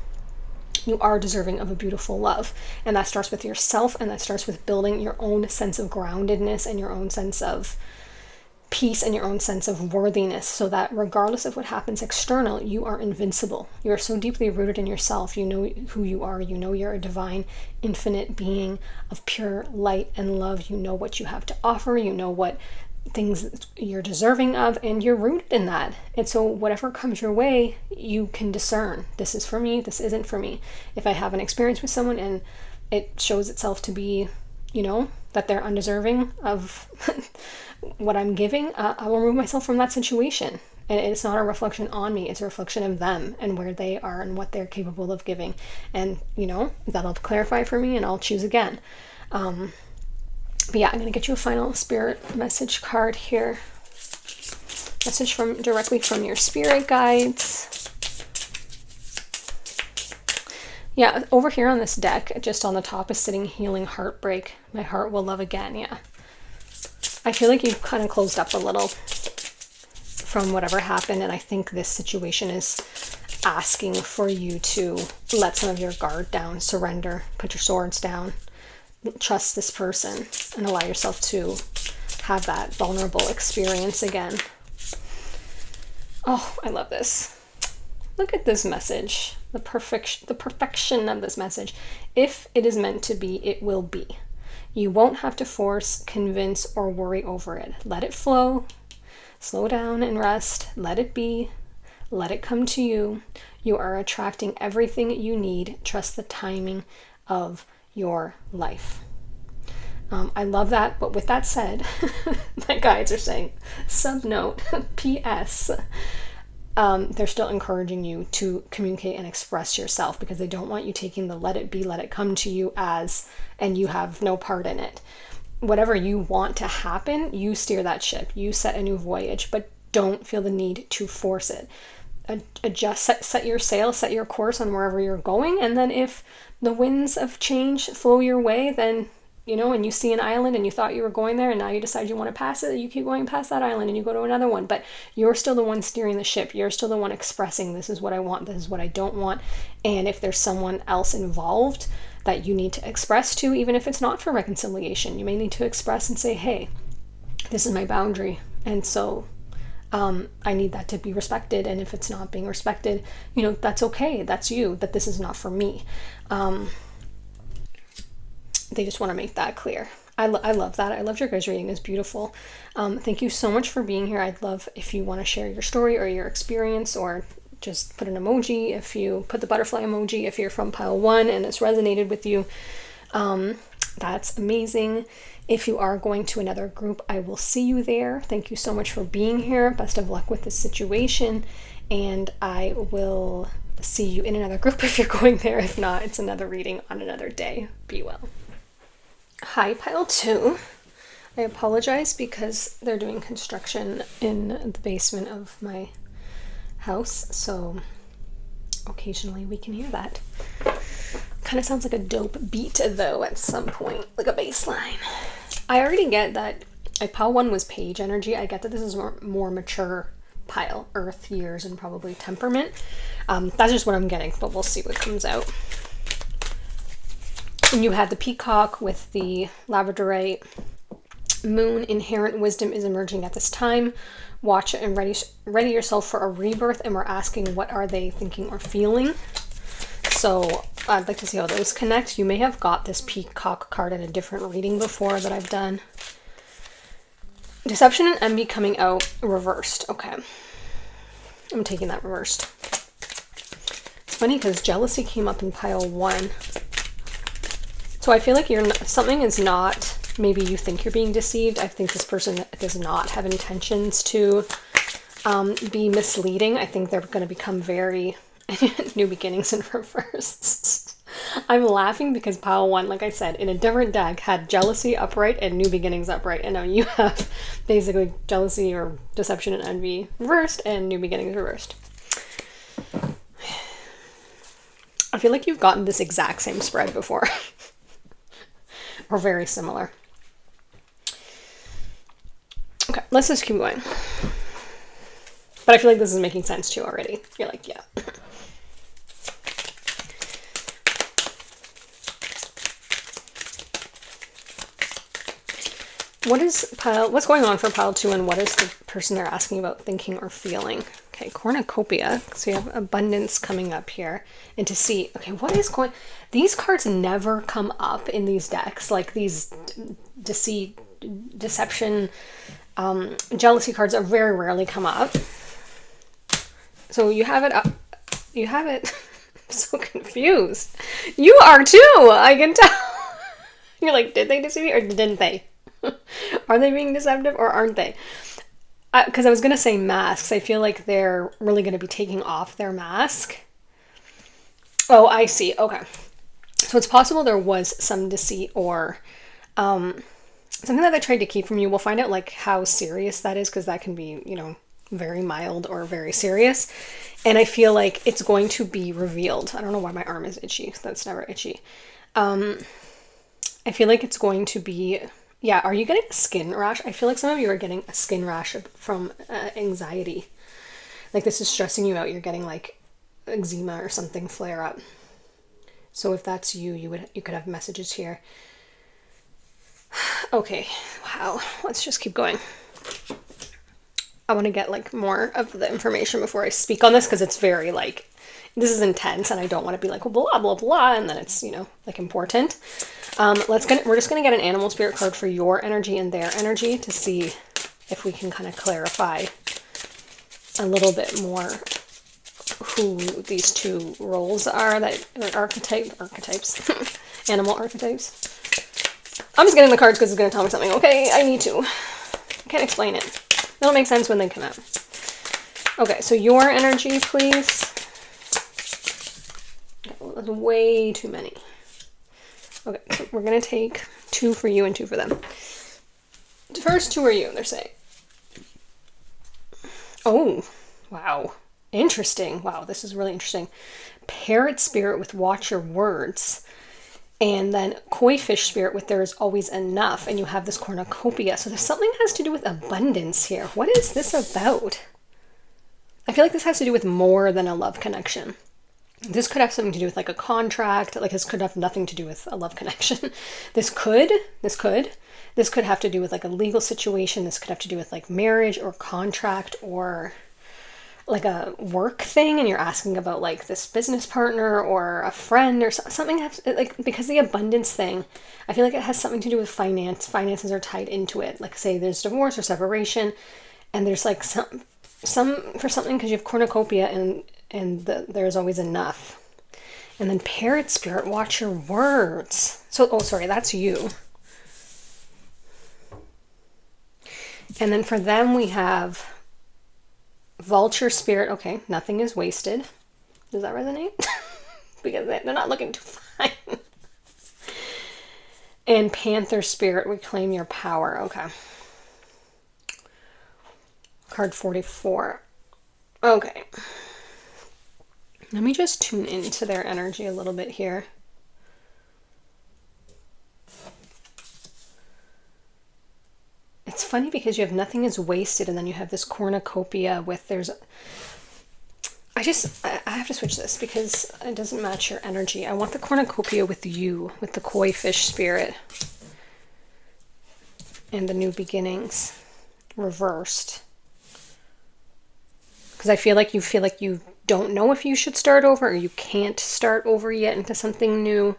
you are deserving of a beautiful love. And that starts with yourself, and that starts with building your own sense of groundedness and your own sense of peace and your own sense of worthiness, so that regardless of what happens external, you are invincible. You are so deeply rooted in yourself. You know who you are. You know you're a divine, infinite being of pure light and love. You know what you have to offer. You know what things you're deserving of, and you're rooted in that. And so whatever comes your way, you can discern, this is for me, this isn't for me. If I have an experience with someone and it shows itself to be, that they're undeserving of what I'm giving, I will remove myself from that situation. And it's not a reflection on me, it's a reflection of them and where they are and what they're capable of giving. And, that'll clarify for me, and I'll choose again. But yeah, I'm going to get you a final spirit message card here. Message directly from your spirit guides. Yeah, over here on this deck, just on the top is sitting healing heartbreak. My heart will love again. Yeah. I feel like you've kind of closed up a little from whatever happened, and I think this situation is asking for you to let some of your guard down, surrender, put your swords down, trust this person, and allow yourself to have that vulnerable experience again. Oh, I love this. Look at this message. The perfection of this message. If it is meant to be, it will be. You won't have to force, convince, or worry over it. Let it flow. Slow down and rest. Let it be. Let it come to you. You are attracting everything you need. Trust the timing of your life. I love that. But with that said, my guides are saying, subnote, P.S., they're still encouraging you to communicate and express yourself, because they don't want you taking the let it be, let it come to you and you have no part in it. Whatever you want to happen, you steer that ship. You set a new voyage, but don't feel the need to force it. Adjust, set your sail, set your course on wherever you're going. And then if the winds of change flow your way, then and you see an island and you thought you were going there and now you decide you want to pass it, you keep going past that island and you go to another one. But you're still the one steering the ship. You're still the one expressing, this is what I want, this is what I don't want. And if there's someone else involved that you need to express to, even if it's not for reconciliation, you may need to express and say, hey, this is my boundary. And so I need that to be respected. And if it's not being respected, that's okay. That's you, that this is not for me. They just want to make that clear. I love that. I loved your guys' reading. It's beautiful. Thank you so much for being here. I'd love if you want to share your story or your experience, or just put an emoji. If you put the butterfly emoji, if you're from pile 1 and it's resonated with you, that's amazing. If you are going to another group, I will see you there. Thank you so much for being here. Best of luck with this situation. And I will see you in another group if you're going there. If not, it's another reading on another day. Be well. Hi, pile 2. I apologize because they're doing construction in the basement of my house, so occasionally we can hear that. Kind of sounds like a dope beat though at some point, like a bass line. I already get that pile 1 was page energy. I get that this is more mature pile, earth years, and probably temperament. That's just what I'm getting, but we'll see what comes out. And you had the peacock with the labradorite moon. Inherent wisdom is emerging at this time. Watch it and ready yourself for a rebirth. And we're asking, what are they thinking or feeling? So I'd like to see how those connect. You may have got this peacock card in a different reading before that I've done. Deception and envy coming out reversed. Okay. I'm taking that reversed. It's funny because jealousy came up in pile 1. So I feel like something is not, maybe you think you're being deceived. I think this person does not have intentions to be misleading. I think they're going to become very new beginnings in reverse. I'm laughing because pile 1, like I said, in a different deck had jealousy upright and new beginnings upright. And now you have basically jealousy or deception and envy reversed and new beginnings reversed. I feel like you've gotten this exact same spread before. or very similar. Okay, let's just keep going. But I feel like this is making sense too already. You're like, yeah. What's going on for pile 2, and what is the person they're asking about thinking or feeling? Okay, cornucopia. So you have abundance coming up here. And to see, okay, what is going... These cards never come up in these decks. Like these deceit, deception, jealousy cards are very rarely come up. So you have it up. You have it. I'm so confused. You are too, I can tell. You're like, did they deceive me or didn't they? Are they being deceptive or aren't they? Because I was going to say masks. I feel like they're really going to be taking off their mask. Oh, I see. Okay. So it's possible there was some deceit or something that they tried to keep from you. We'll find out like how serious that is, because that can be, you know, very mild or very serious. And I feel like it's going to be revealed. I don't know why my arm is itchy. That's never itchy. I feel like it's going to be... Yeah, are you getting a skin rash? I feel like some of you are getting a skin rash from anxiety. Like this is stressing you out. You're getting like eczema or something flare up. So if that's you, you could have messages here. Okay, wow. Let's just keep going. I want to get like more of the information before I speak on this, because it's very like, this is intense and I don't want to be like, well, blah, blah, blah, and then it's, you know, like important. We're just going to get an animal spirit card for your energy and their energy to see if we can kind of clarify a little bit more who these two roles are, that are archetypes, animal archetypes. I'm just getting the cards because it's going to tell me something. Okay, I need to. I can't explain it. It'll make sense when they come out. Okay, so your energy, please. That's way too many. Okay, so we're going to take 2 for you and 2 for them. The first 2 are you, they're saying. Oh, wow. Interesting. Wow, this is really interesting. Parrot spirit with watch your words. And then koi fish spirit with there is always enough. And you have this cornucopia. So there's something that has to do with abundance here. What is this about? I feel like this has to do with more than a love connection. This could have something to do with like a contract. Like this could have nothing to do with a love connection. This could have to do with like a legal situation. This could have to do with like marriage or contract or like a work thing. And you're asking about like this business partner or a friend or something. Like, because the abundance thing, I feel like it has something to do with finance. Finances are tied into it. Like say there's divorce or separation, and there's like some for something, because you have cornucopia and there's always enough. And then parrot spirit, watch your words. So, oh, sorry, that's you. And then for them, we have vulture spirit. Okay, nothing is wasted. Does that resonate? Because they're not looking too fine. And panther spirit, reclaim your power. Okay. Card 44. Okay. Let me just tune into their energy a little bit here. It's funny because you have nothing is wasted, and then you have this cornucopia with there's... I have to switch this because it doesn't match your energy. I want the cornucopia with you, with the koi fish spirit. And the new beginnings reversed. Because I feel like you don't know if you should start over, or you can't start over yet into something new.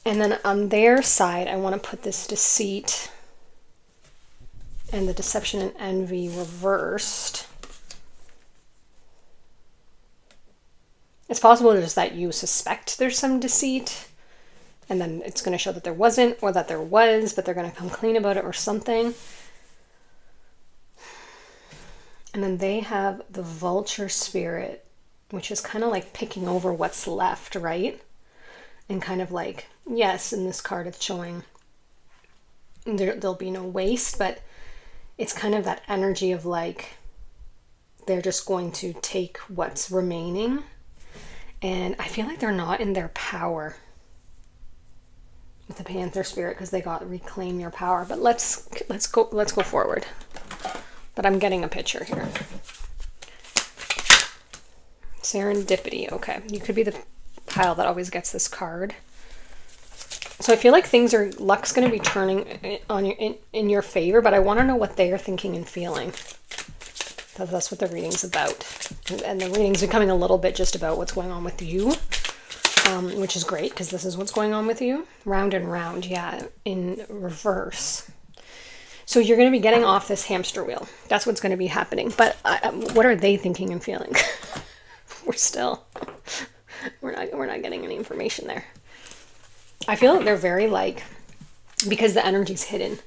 And then on their side, I want to put this deceit and the deception and envy reversed. It's possible just that you suspect there's some deceit, and then it's going to show that there wasn't, or that there was, but they're going to come clean about it or something. And then they have the vulture spirit, which is kind of like picking over what's left, right? And kind of like, yes, in this card it's showing there'll be no waste, but it's kind of that energy of like, they're just going to take what's remaining. And I feel like they're not in their power with the Panther spirit because they got reclaim your power. But let's go forward. But I'm getting a picture here. Serendipity. Okay, you could be the pile that always gets this card. So I feel like luck's going to be turning on in your favor, but I want to know what they are thinking and feeling. That's what the reading's about. And the reading's becoming a little bit just about what's going on with you, which is great because this is what's going on with you. Round and round, yeah, in reverse. So you're going to be getting off this hamster wheel. That's what's going to be happening. But what are they thinking and feeling? We're not getting any information there. I feel like they're very because the energy's hidden.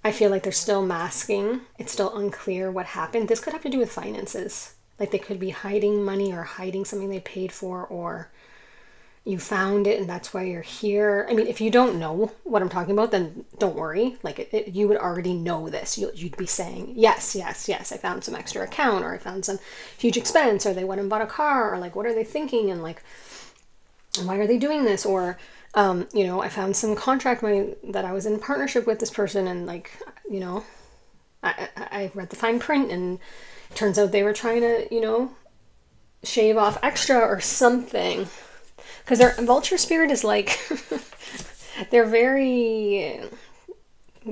I feel like they're still masking. It's still unclear what happened. This could have to do with finances. Like they could be hiding money or hiding something they paid for, or you found it and that's why you're here. I mean, if you don't know what I'm talking about, then don't worry. Like you would already know this. You'd be saying, yes, I found some extra account, or I found some huge expense, or they went and bought a car, or like, what are they thinking? And like, why are they doing this? Or, I found some contract money that I was in partnership with this person. And like, I read the fine print and it turns out they were trying to, shave off extra or something. Because their vulture spirit is like, they're very,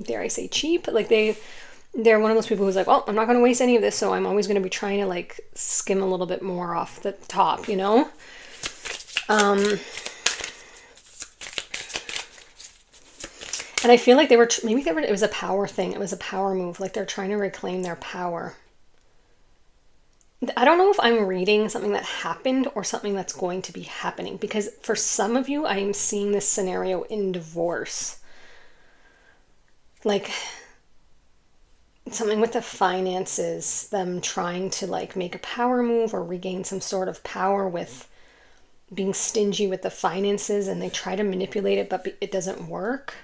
dare I say, cheap. Like they're one of those people who's like, well, I'm not going to waste any of this, so I'm always going to be trying to like skim a little bit more off the top, And I feel like it was a power thing. It was a power move. Like they're trying to reclaim their power. I don't know if I'm reading something that happened or something that's going to be happening, because for some of you, I am seeing this scenario in divorce. Like something with the finances, them trying to like make a power move or regain some sort of power with being stingy with the finances, and they try to manipulate it, but it doesn't work.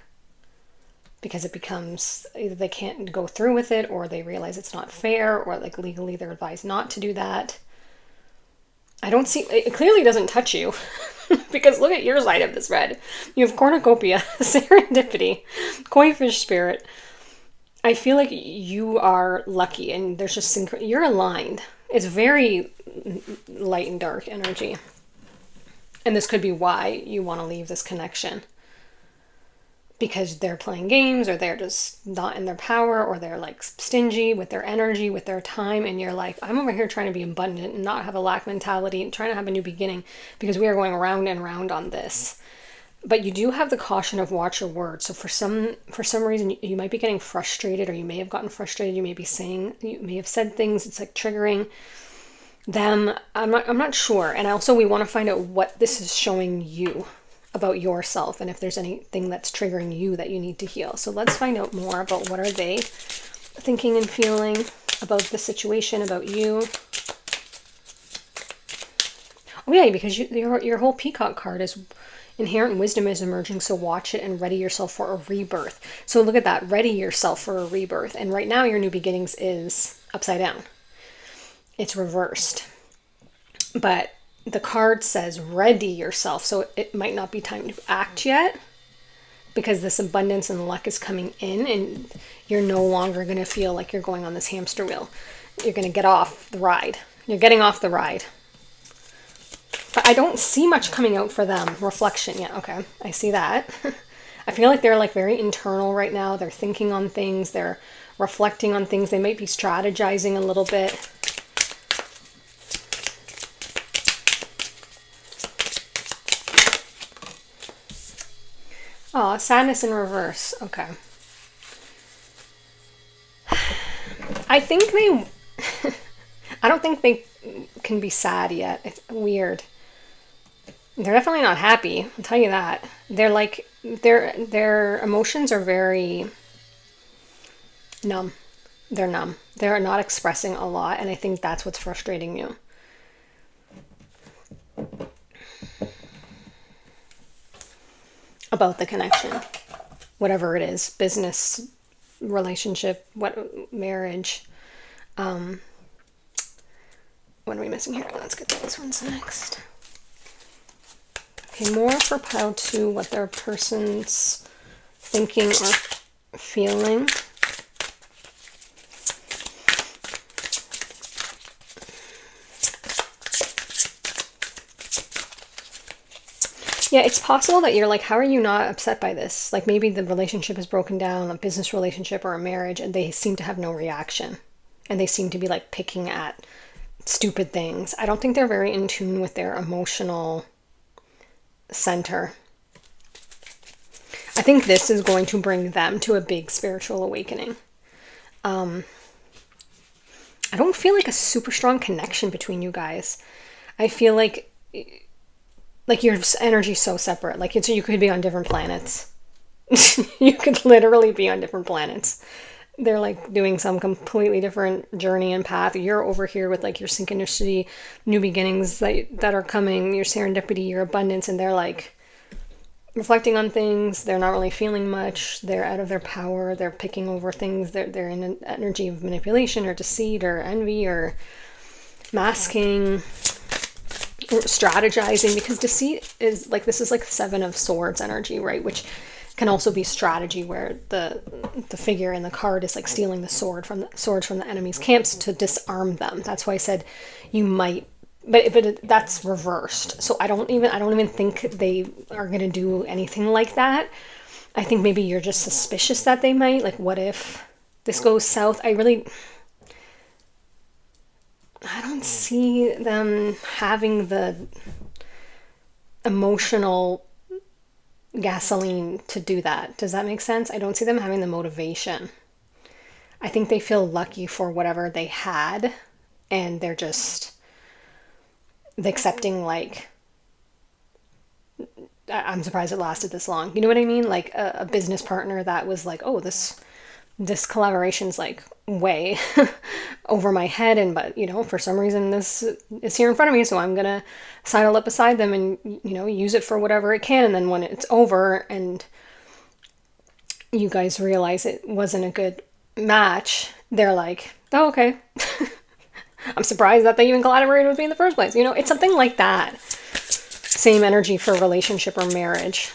Because it becomes either they can't go through with it, or they realize it's not fair, or like legally they're advised not to do that. I don't see, it clearly doesn't touch you because look at your side of this red. You have cornucopia, serendipity, koi fish spirit. I feel like you are lucky and there's just, you're aligned. It's very light and dark energy. And this could be why you want to leave this connection. Because they're playing games, or they're just not in their power, or they're like stingy with their energy, with their time. And you're like, I'm over here trying to be abundant and not have a lack mentality and trying to have a new beginning, because we are going round and round on this. But you do have the caution of watch your words. So for some reason, you might be getting frustrated, or you may have gotten frustrated. You may have said things. It's like triggering them. I'm not sure. And also we want to find out what this is showing you about yourself, and if there's anything that's triggering you that you need to heal. So let's find out more about what are they thinking and feeling about the situation, about you. Oh yeah, because your whole peacock card is inherent wisdom is emerging, so watch it and ready yourself for a rebirth. So look at that, ready yourself for a rebirth. And right now your new beginnings is upside down. It's reversed. But the card says ready yourself, so it might not be time to act yet, because this abundance and luck is coming in, and you're no longer going to feel like you're going on this hamster wheel. You're going to get off the ride. You're getting off the ride. But I don't see much coming out for them. Reflection, yeah, okay, I see that. I feel like they're like very internal right now. They're thinking on things. They're reflecting on things. They might be strategizing a little bit. Oh, sadness in reverse. Okay. I don't think they can be sad yet. It's weird. They're definitely not happy. I'll tell you that. They're like, their emotions are very numb. They're numb. They're not expressing a lot, and I think that's what's frustrating you. About the connection, whatever it is, business, relationship, marriage. What are we missing here? Let's get to these ones next. Okay, more for pile 2, what their person's thinking or feeling. Yeah, it's possible that you're like, how are you not upset by this? Like maybe the relationship is broken down, a business relationship or a marriage, and they seem to have no reaction. And they seem to be like picking at stupid things. I don't think they're very in tune with their emotional center. I think this is going to bring them to a big spiritual awakening. I don't feel like a super strong connection between you guys. I feel like your energy's so separate. Like you could be on different planets. You could literally be on different planets. They're like doing some completely different journey and path. You're over here with like your synchronicity, new beginnings that are coming, your serendipity, your abundance, and they're like reflecting on things. They're not really feeling much. They're out of their power. They're picking over things. They're in an energy of manipulation or deceit or envy or masking or strategizing, because deceit is like, this is like 7 of Swords energy, right? Which can also be strategy, where the figure in the card is like stealing the swords from the enemy's camps to disarm them. That's why I said you might, but that's reversed. So I don't even think they are going to do anything like that. I think maybe you're just suspicious that they might. Like, what if this goes south? I don't see them having the emotional gasoline to do that. Does that make sense? I don't see them having the motivation. I think they feel lucky for whatever they had, and they're just accepting, like, I'm surprised it lasted this long. You know what I mean? Like a business partner that was like, oh, this collaboration's like way over my head, but for some reason this is here in front of me, so I'm gonna sidle up beside them and use it for whatever it can. And then when it's over and you guys realize it wasn't a good match, they're like, oh, okay. I'm surprised that they even collaborated with me in the first place. It's something like that. Same energy for relationship or marriage.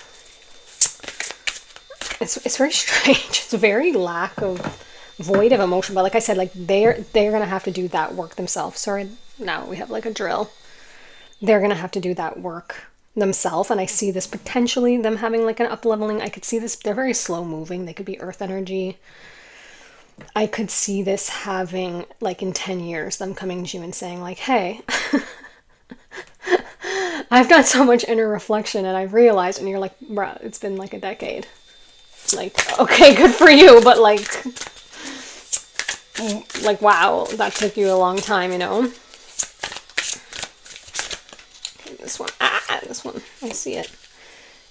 It's very strange. It's very lack of, void of emotion. But like I said, like they're gonna have to do that work themselves. Sorry, now we have like a drill. They're gonna have to do that work themselves, and I see this potentially them having like an up leveling. I could see this. They're very slow moving. They could be earth energy. I could see this having, like, in 10 years, them coming to you and saying like, hey, I've done so much inner reflection and I've realized, and you're like, bruh, it's been like a decade. Like, okay, good for you, but like, wow, that took you a long time, Okay, this one, I see it.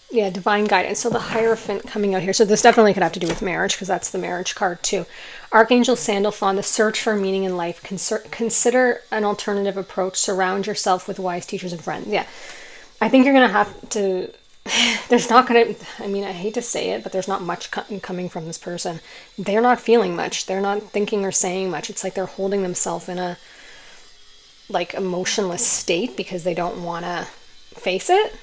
Yeah, divine guidance. So the Hierophant coming out here. So this definitely could have to do with marriage, because that's the marriage card too. Archangel Sandalphon, the search for meaning in life. Consider an alternative approach. Surround yourself with wise teachers and friends. Yeah, I think you're going to have to, there's not going to, I mean, I hate to say it, but there's not much coming from this person. They're not feeling much. They're not thinking or saying much. It's like they're holding themselves in a, like, emotionless state because they don't want to face it.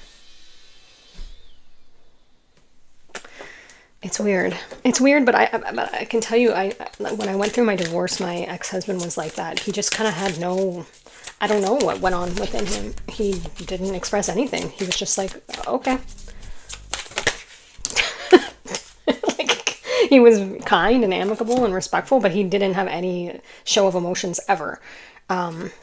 It's weird. It's weird, but I can tell you, when I went through my divorce, my ex-husband was like that. He just kind of had no, I don't know what went on within him. He didn't express anything. He was just like, okay. Like, he was kind and amicable and respectful, but he didn't have any show of emotions ever.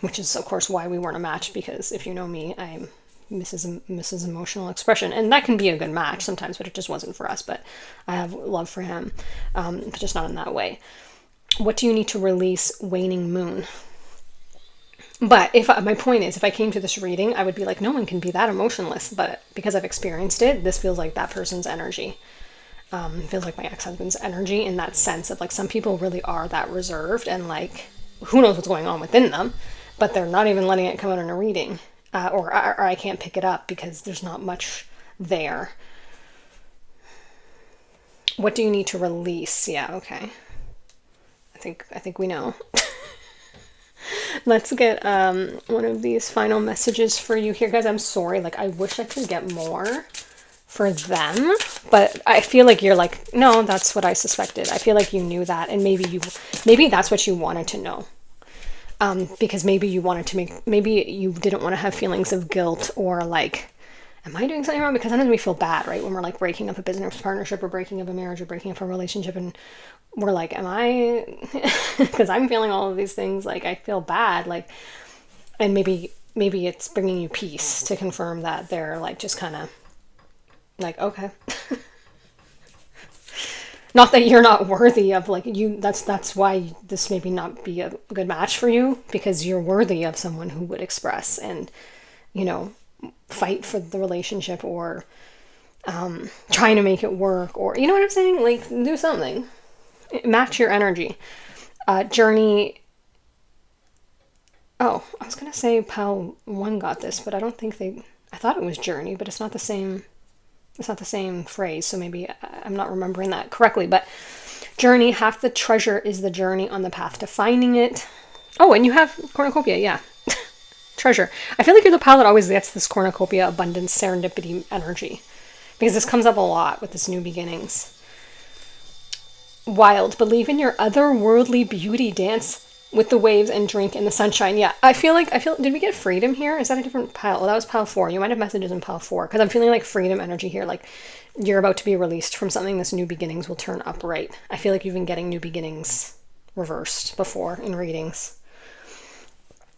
Which is, of course, why we weren't a match, because if you know me, I'm Mrs. Emotional Expression, and that can be a good match sometimes, but it just wasn't for us. But I have love for him, but just not in that way. What do you need to release? Waning moon. But my point is, if I came to this reading, I would be like, no one can be that emotionless, but because I've experienced it, this feels like that person's energy. Feels like my ex-husband's energy, in that sense of, like, some people really are that reserved, and like, who knows what's going on within them, but they're not even letting it come out in a reading. Or I can't pick it up because there's not much there. What do you need to release? Yeah, okay. I think we know. Let's get one of these final messages for you here, guys. I'm sorry, like I wish I could get more for them, but I feel like you're like, no, that's what I suspected. I feel like you knew that, and maybe that's what you wanted to know. Because maybe you wanted to maybe you didn't want to have feelings of guilt or like, am I doing something wrong? Because sometimes we feel bad, right? When we're like breaking up a business partnership or breaking up a marriage or breaking up a relationship, and we're like, am I, because I'm feeling all of these things, like I feel bad, like, and maybe it's bringing you peace to confirm that they're like just kind of like, okay. Not that you're not worthy of like you, that's why this maybe not be a good match for you, because you're worthy of someone who would express and, you know, fight for the relationship, or trying to make it work, or you know what I'm saying, like do something, match your energy. Journey. Oh, I was gonna say Pal 1 got this, but I don't think I thought it was Journey, but it's not the same. It's not the same phrase, so maybe I'm not remembering that correctly. But journey, half the treasure is the journey on the path to finding it. Oh, and you have cornucopia, yeah. Treasure. I feel like you're the pal that always gets this cornucopia, abundance, serendipity energy, because this comes up a lot with this new beginnings. Wild. Believe in your otherworldly beauty. Dance with the waves and drink in the sunshine. Yeah, I feel, did we get freedom here? Is that a different pile? Well, that was pile 4. You might have messages in pile 4, because I'm feeling like freedom energy here. Like you're about to be released from something. This new beginnings will turn upright. I feel like you've been getting new beginnings reversed before in readings,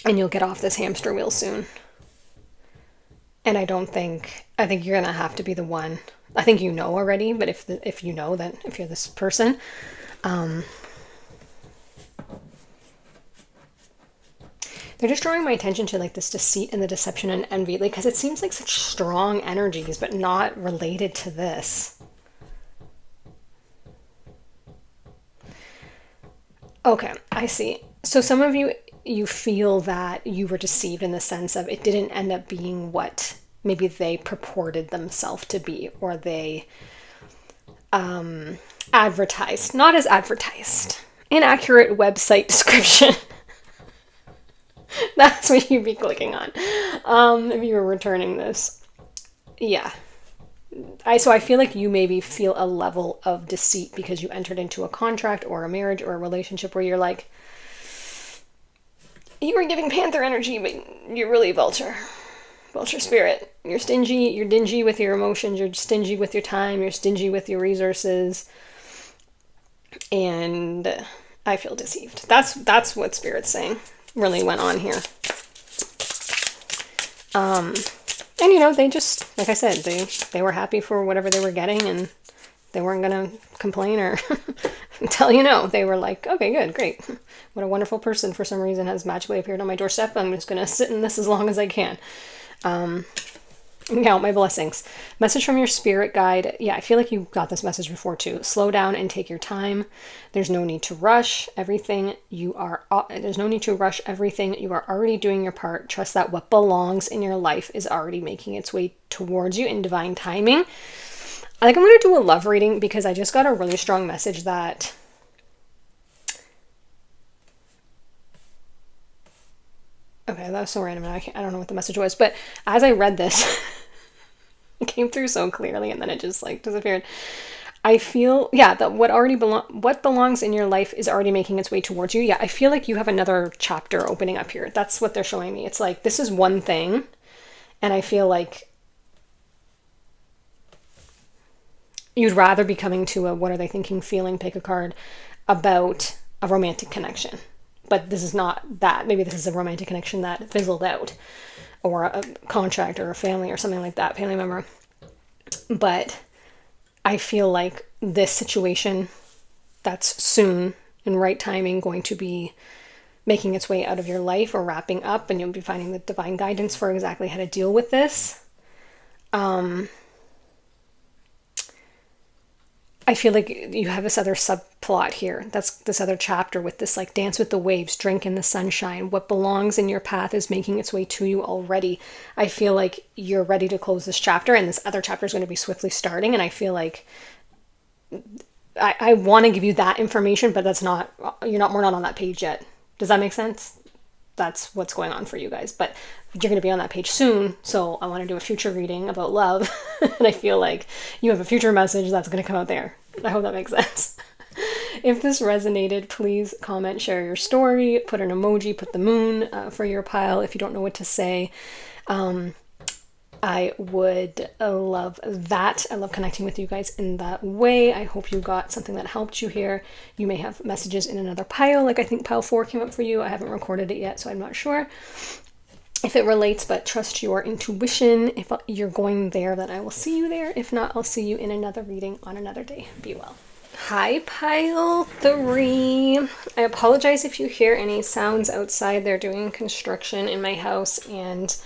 and you'll get off this hamster wheel soon. And I think you're gonna have to be the one. I think you know already, but if you know that if you're this person, they're just drawing my attention to like this deceit and the deception and envy, like because it seems like such strong energies, but not related to this. Okay, I see. So some of you feel that you were deceived in the sense of it didn't end up being what maybe they purported themselves to be, or they advertised, not as advertised. Inaccurate website description. That's what you'd be clicking on if you were returning this. Yeah. So I feel like you maybe feel a level of deceit because you entered into a contract or a marriage or a relationship where you're like, you were giving panther energy, but you're really vulture spirit. You're dingy with your emotions, you're stingy with your time, you're stingy with your resources, and I feel deceived. That's what Spirit's saying really went on here. And you know, they just, like I said, they were happy for whatever they were getting, and they weren't gonna complain or tell you no. They were like, okay, good, great. What a wonderful person for some reason has magically appeared on my doorstep. I'm just gonna sit in this as long as I can. Count my blessings. Message from your spirit guide. Yeah, I feel like you got this message before too. Slow down and take your time. There's no need to rush everything. There's no need to rush everything. You are already doing your part. Trust that what belongs in your life is already making its way towards you in divine timing. I think I'm going to do a love reading because I just got a really strong message that okay, that was so random. I don't know what the message was, but as I read this, it came through so clearly, and then it just like disappeared. I feel, yeah, that what belongs in your life is already making its way towards you. Yeah, I feel like you have another chapter opening up here. That's what they're showing me. It's like this is one thing, and I feel like you'd rather be coming to a what are they thinking feeling, pick a card, about a romantic connection. But this is not that. Maybe this is a romantic connection that fizzled out, or a contract or a family or something like that, family member. But I feel like this situation that's soon in right timing going to be making its way out of your life or wrapping up, and you'll be finding the divine guidance for exactly how to deal with this. I feel like you have this other subplot here. That's this other chapter with this like dance with the waves, drink in the sunshine. What belongs in your path is making its way to you already. I feel like you're ready to close this chapter, and this other chapter is going to be swiftly starting. And I feel like I want to give you that information, but we're not on that page yet. Does that make sense? that's what's going on for you guys. But you're going to be on that page soon, so I want to do a future reading about love. And I feel like you have a future message that's going to come out there. I hope that makes sense. If this resonated, please comment, share your story, put an emoji, put the moon for your pile if you don't know what to say. I would love that. I love connecting with you guys in that way. I hope you got something that helped you here. You may have messages in another pile, like I think pile 4 came up for you. I haven't recorded it yet, so I'm not sure if it relates, but trust your intuition. If you're going there, then I will see you there. If not, I'll see you in another reading on another day. Be well. Hi, pile 3. I apologize if you hear any sounds outside. They're doing construction in my house, and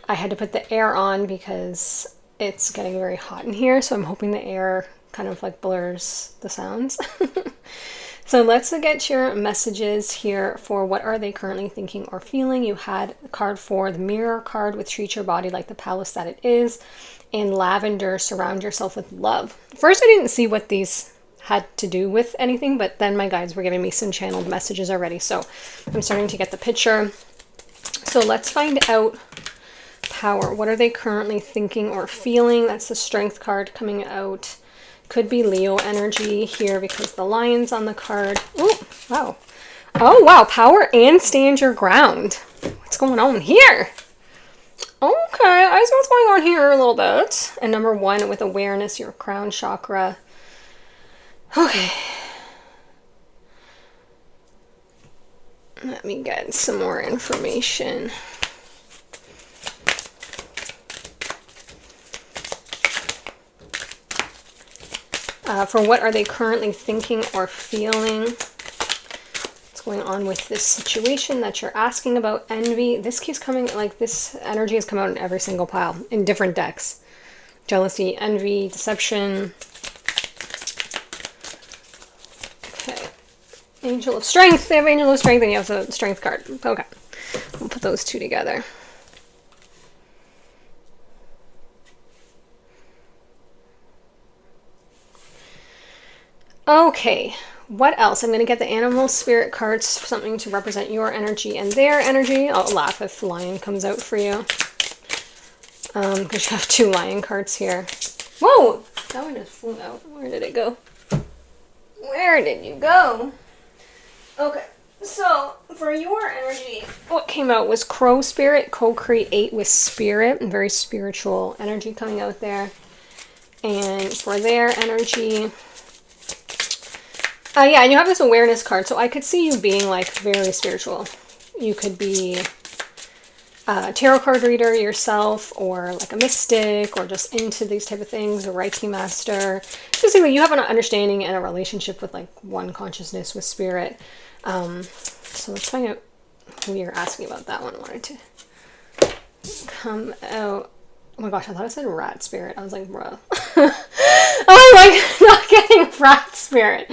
I had to put the air on because it's getting very hot in here, so I'm hoping the air kind of like blurs the sounds. So let's get your messages here for what are they currently thinking or feeling. You had card 4, the Mirror card, with treat your body like the palace that it is, and Lavender, surround yourself with love. First, I didn't see what these had to do with anything, but then my guides were giving me some channeled messages already, so I'm starting to get the picture. So let's find out Power. What are they currently thinking or feeling? That's the Strength card coming out. Could be Leo energy here because the Lion's on the card. Oh, wow. Oh, wow. Power and stand your ground. What's going on here? Okay, I see what's going on here a little bit. And number 1 with awareness, your crown chakra. Okay. Let me get some more information. For what are they currently thinking or feeling? What's going on with this situation that you're asking about? Envy. This keeps coming, like this energy has come out in every single pile in different decks. Jealousy, envy, deception. Okay. Angel of Strength. They have Angel of Strength and you have the Strength card. Okay. We'll put those two together. Okay, what else? I'm going to get the Animal Spirit cards, something to represent your energy and their energy. I'll laugh if Lion comes out for you. Because you have 2 Lion cards here. Whoa! That one just flew out. Where did it go? Where did you go? Okay, so for your energy, what came out was Crow Spirit, co-create with Spirit. Very spiritual energy coming out there. And for their energy... yeah, and you have this awareness card, so I could see you being like very spiritual. You could be a tarot card reader yourself, or like a mystic, or just into these type of things, a Reiki master. Basically, you have an understanding and a relationship with like one consciousness with spirit. So let's find out who you're asking about that one. I wanted to come out. Oh my gosh, I thought I said rat spirit. I was like, bro. I'm like not getting rat spirit.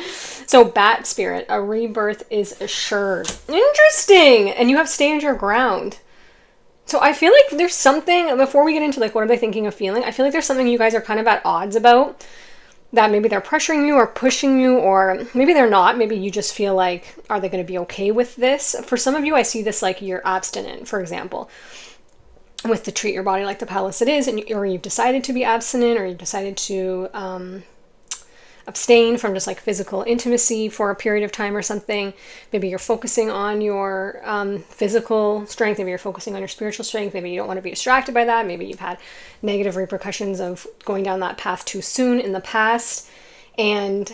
So bat spirit, a rebirth is assured. Interesting. And you have stand your ground. So I feel like there's something, before we get into like what are they thinking of feeling, I feel like there's something you guys are kind of at odds about, that maybe they're pressuring you or pushing you, or maybe they're not. Maybe you just feel like, are they going to be okay with this? For some of you, I see this like you're abstinent, for example, with the treat your body like the palace it is, and or you've decided to be abstinent, or you've decided to abstain from just like physical intimacy for a period of time or something. Maybe you're focusing on your physical strength. Maybe you're focusing on your spiritual strength. Maybe you don't want to be distracted by that. Maybe you've had negative repercussions of going down that path too soon in the past. And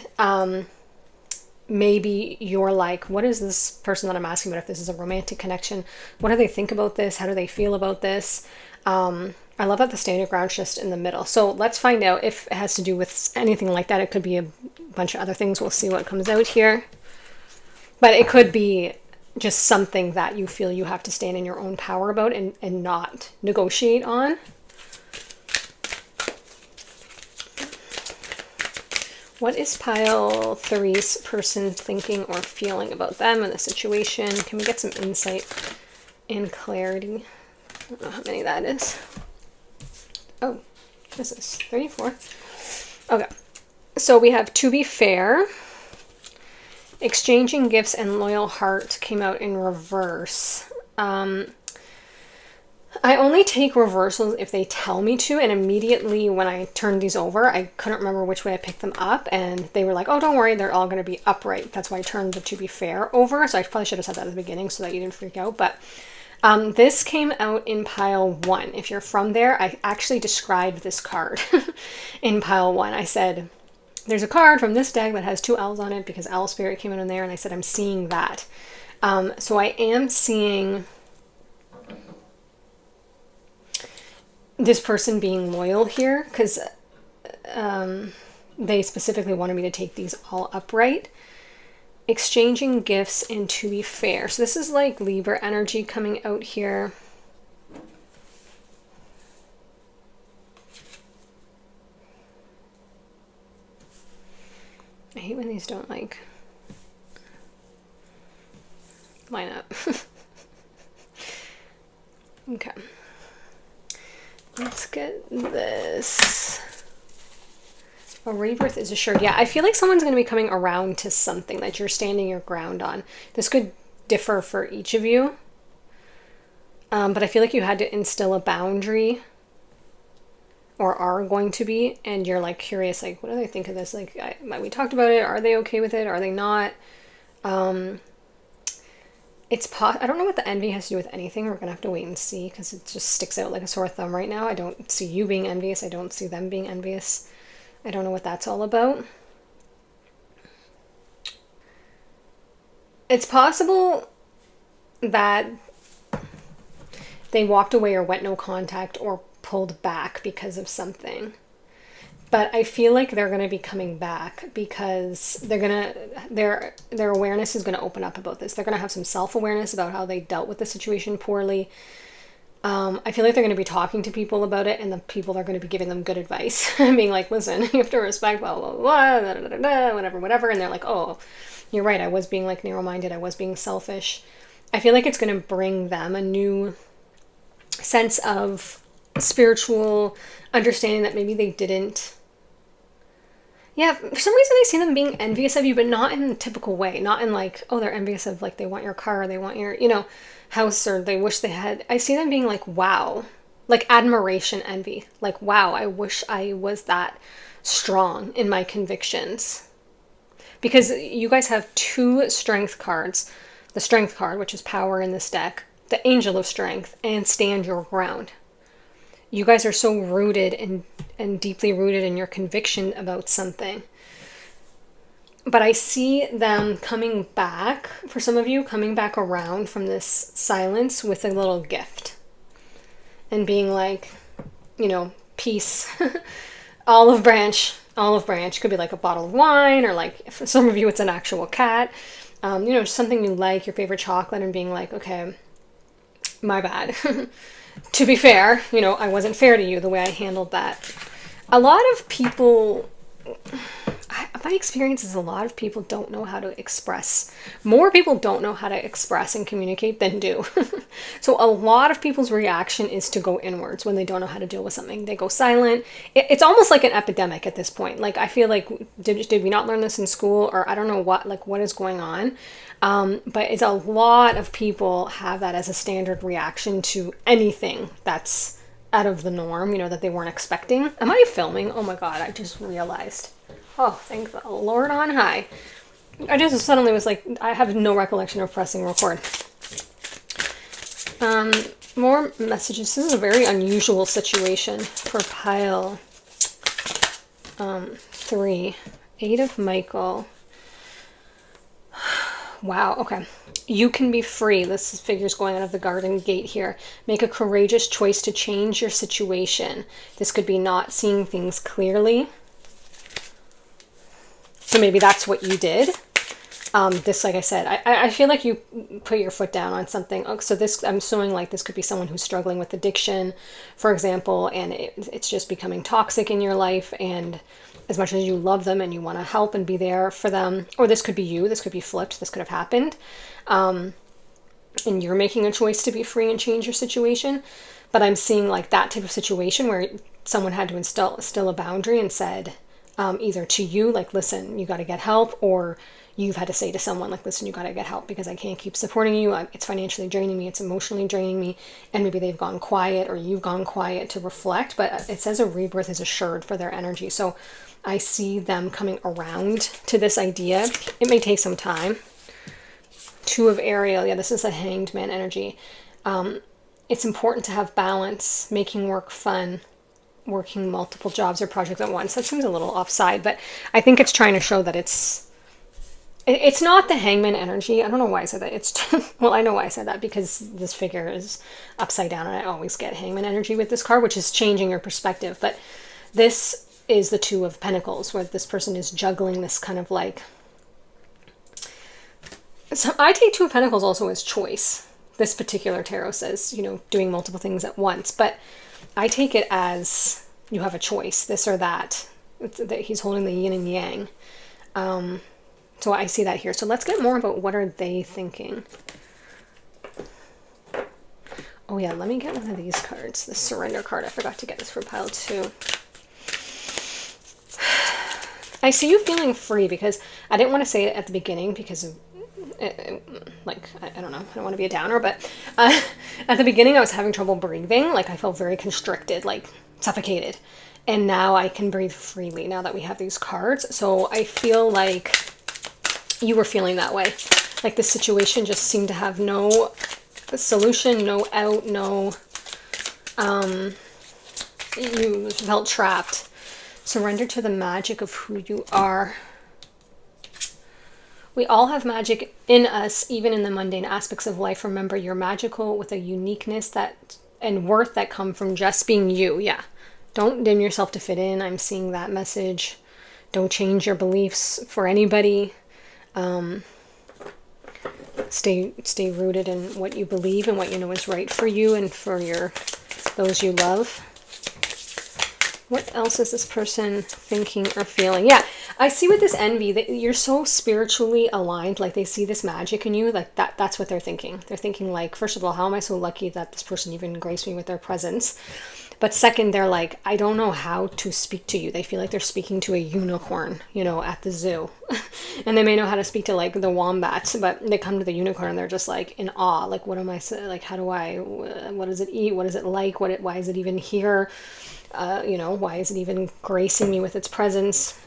maybe you're like, what is this person that I'm asking about? If this is a romantic connection, what do they think about this? How do they feel about this? I love that the stand your ground's just in the middle. So let's find out if it has to do with anything like that. It could be a bunch of other things. We'll see what comes out here. But it could be just something that you feel you have to stand in your own power about and not negotiate on. What is pile 3's person thinking or feeling about them and the situation? Can we get some insight and clarity? I don't know how many that is. Oh, this is 34. Okay, so we have to be fair. Exchanging gifts and loyal heart came out in reverse. I only take reversals if they tell me to, and immediately when I turned these over, I couldn't remember which way I picked them up, and they were like, oh, don't worry, they're all going to be upright. That's why I turned the To Be Fair over, so I probably should have said that at the beginning so that you didn't freak out, but this came out in pile 1. If you're from there, I actually described this card in pile 1. I said, there's a card from this deck that has 2 owls on it because Owl Spirit came out in there, and I said, I'm seeing that. So I am seeing this person being loyal here because they specifically wanted me to take these all upright. Exchanging gifts and To Be Fair. So this is like Libra energy coming out here. I hate when these don't like line up. Okay. Let's get this. A rebirth is assured. Yeah, I feel like someone's going to be coming around to something that you're standing your ground on. This could differ for each of you. But I feel like you had to instill a boundary, or are going to be, and you're like curious, like, what do they think of this? Like, we talked about it. Are they okay with it? Are they not? I don't know what the envy has to do with anything. We're going to have to wait and see because it just sticks out like a sore thumb right now. I don't see you being envious. I don't see them being envious. I don't know what that's all about. It's possible that they walked away or went no contact or pulled back because of something. But I feel like they're going to be coming back because their awareness is going to open up about this. They're going to have some self-awareness about how they dealt with the situation poorly. I feel like they're going to be talking to people about it, and the people are going to be giving them good advice and being like, listen, you have to respect blah, blah, blah, da, da, da, da, whatever. And they're like, oh, you're right. I was being like narrow-minded. I was being selfish. I feel like it's going to bring them a new sense of spiritual understanding that maybe they didn't. Yeah, for some reason I see them being envious of you, but not in the typical way. Not in like, oh, they're envious of like they want your car, or they want your, house, or they wish they had. I see them being like, wow, like admiration, envy. Like, wow, I wish I was that strong in my convictions. Because you guys have 2 strength cards. The strength card, which is power in this deck, the Angel of Strength, and Stand Your Ground. You guys are so rooted and deeply rooted in your conviction about something. But I see them coming back, for some of you, coming back around from this silence with a little gift. And being like, peace. Olive branch. Could be like a bottle of wine, or like, for some of you, it's an actual cat. Something you like, your favorite chocolate, and being like, okay, my bad. To be fair, I wasn't fair to you the way I handled that. A lot of people, my experience is a lot of people don't know how to express. More people don't know how to express and communicate than do. So a lot of people's reaction is to go inwards when they don't know how to deal with something. They go silent. It's almost like an epidemic at this point. Like, I feel like, did we not learn this in school? Or I don't know what is going on. But it's a lot of people have that as a standard reaction to anything that's out of the norm, that they weren't expecting. Am I filming? Oh my God, I just realized. Oh, thank the Lord on high. I just suddenly was like, I have no recollection of pressing record. More messages. This is a very unusual situation for pile 3. 8 of Michael. Wow, okay. You can be free. This is figures going out of the garden gate here. Make a courageous choice to change your situation. This could be not seeing things clearly. So maybe that's what you did. This, like I said, I feel like you put your foot down on something. So this, I'm assuming like this could be someone who's struggling with addiction, for example, and it's just becoming toxic in your life. And as much as you love them and you want to help and be there for them, or this could be you, this could be flipped, this could have happened. And you're making a choice to be free and change your situation. But I'm seeing like that type of situation where someone had to instill a boundary and said, either to you, like, listen, you got to get help, or you've had to say to someone like, listen, you got to get help because I can't keep supporting you. It's financially draining me. It's emotionally draining me. And maybe they've gone quiet or you've gone quiet to reflect, but it says a rebirth is assured for their energy. So I see them coming around to this idea. It may take some time. Two of Ariel. Yeah, this is a Hanged Man energy. It's important to have balance, making work fun, working multiple jobs or projects at once. That seems a little offside, but I think it's trying to show that it's not the Hangman energy. I don't know why I said that. It's well, I know why I said that because this figure is upside down and I always get Hangman energy with this card, which is changing your perspective. But this is the Two of Pentacles, where this person is juggling this kind of like... So I take Two of Pentacles also as choice. This particular tarot says, you know, doing multiple things at once. But I take it as you have a choice, this or that. He's holding the yin and yang. So I see that here. So let's get more about what are they thinking. Oh yeah, let me get one of these cards. The Surrender card. I forgot to get this for pile 2. I see you feeling free because I didn't want to say it at the beginning because of, like, I don't know, I don't want to be a downer, but at the beginning I was having trouble breathing. Like I felt very constricted, like suffocated. And now I can breathe freely now that we have these cards. So I feel like you were feeling that way. Like the situation just seemed to have no solution, no out, no, you felt trapped. Surrender to the magic of who you are. We all have magic in us, even in the mundane aspects of life. Remember, you're magical with a uniqueness that and worth that come from just being you. Yeah. Don't dim yourself to fit in. I'm seeing that message. Don't change your beliefs for anybody. Stay rooted in what you believe and what you know is right for you and for those you love. What else is this person thinking or feeling? Yeah, I see with this envy that you're so spiritually aligned. Like they see this magic in you. Like that's what they're thinking. They're thinking like, first of all, how am I so lucky that this person even graced me with their presence? But second, they're like, I don't know how to speak to you. They feel like they're speaking to a unicorn, you know, at the zoo. And they may know how to speak to like the wombats, but they come to the unicorn and they're just like in awe. Like, what am I, like, how do I, what does it eat? What is it like? Why is it even here? You know, why is it even gracing me with its presence?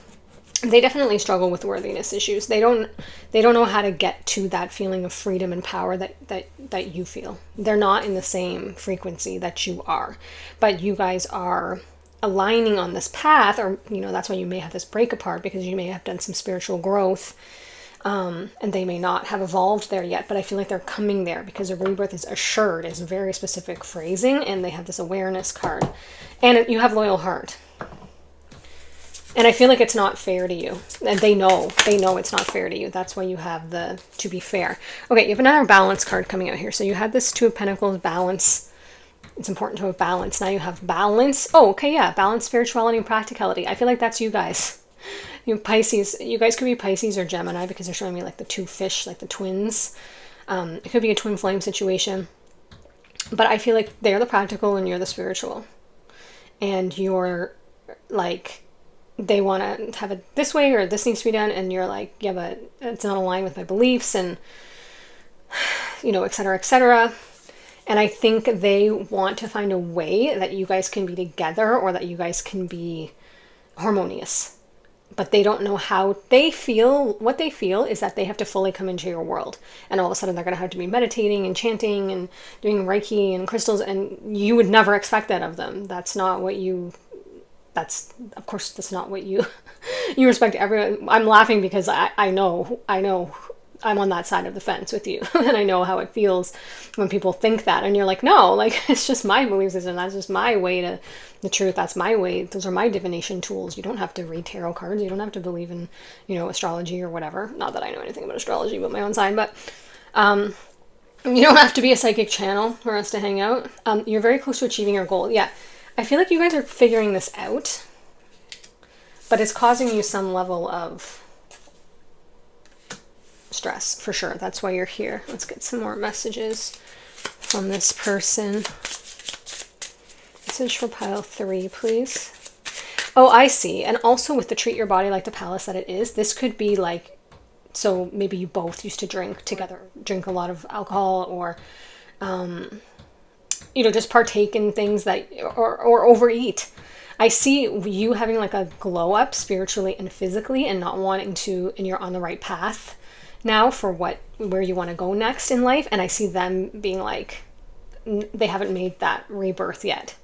They definitely struggle with worthiness issues. They don't know how to get to that feeling of freedom and power that you feel. They're not in the same frequency that you are, but you guys are aligning on this path, or, you know, that's why you may have this break apart, because you may have done some spiritual growth, and they may not have evolved there yet, but I feel like they're coming there because a rebirth is assured, is very specific phrasing, and they have this awareness card, and you have loyal heart. And I feel like it's not fair to you. And they know it's not fair to you. That's why you have the to be fair. Okay, you have another balance card coming out here. So you had this Two of Pentacles, balance. It's important to have balance. Now you have balance. Oh, okay, yeah. Balance, spirituality, and practicality. I feel like that's you guys. You Pisces. You guys could be Pisces or Gemini because they're showing me like the two fish, like the twins. It could be a twin flame situation. But I feel like they're the practical and you're the spiritual. And you're like... they want to have it this way or this needs to be done, and you're like, yeah, but it's not aligned with my beliefs, and, you know, etc., etc. And I think they want to find a way that you guys can be together or that you guys can be harmonious, but they don't know how. They feel, what they feel is that they have to fully come into your world, and all of a sudden they're going to have to be meditating and chanting and doing Reiki and crystals, and you would never expect that of them. That's not what you... of course, that's not what you respect everyone. I'm laughing because I know I'm on that side of the fence with you. And I know how it feels when people think that. And you're like, no, like, it's just my belief system. That's just my way to the truth. That's my way. Those are my divination tools. You don't have to read tarot cards. You don't have to believe in, you know, astrology or whatever. Not that I know anything about astrology, but my own sign. But you don't have to be a psychic channel for us to hang out. You're very close to achieving your goal. Yeah. I feel like you guys are figuring this out, but it's causing you some level of stress, for sure. That's why you're here. Let's get some more messages from this person. Message for pile 3, please. Oh, I see. And also with the treat your body like the palace that it is, this could be like So maybe you both used to drink together, drink a lot of alcohol, or just partake in things that, or overeat. I see you having like a glow up spiritually and physically, and not wanting to, and you're on the right path now for where you want to go next in life. And I see them being like, they haven't made that rebirth yet.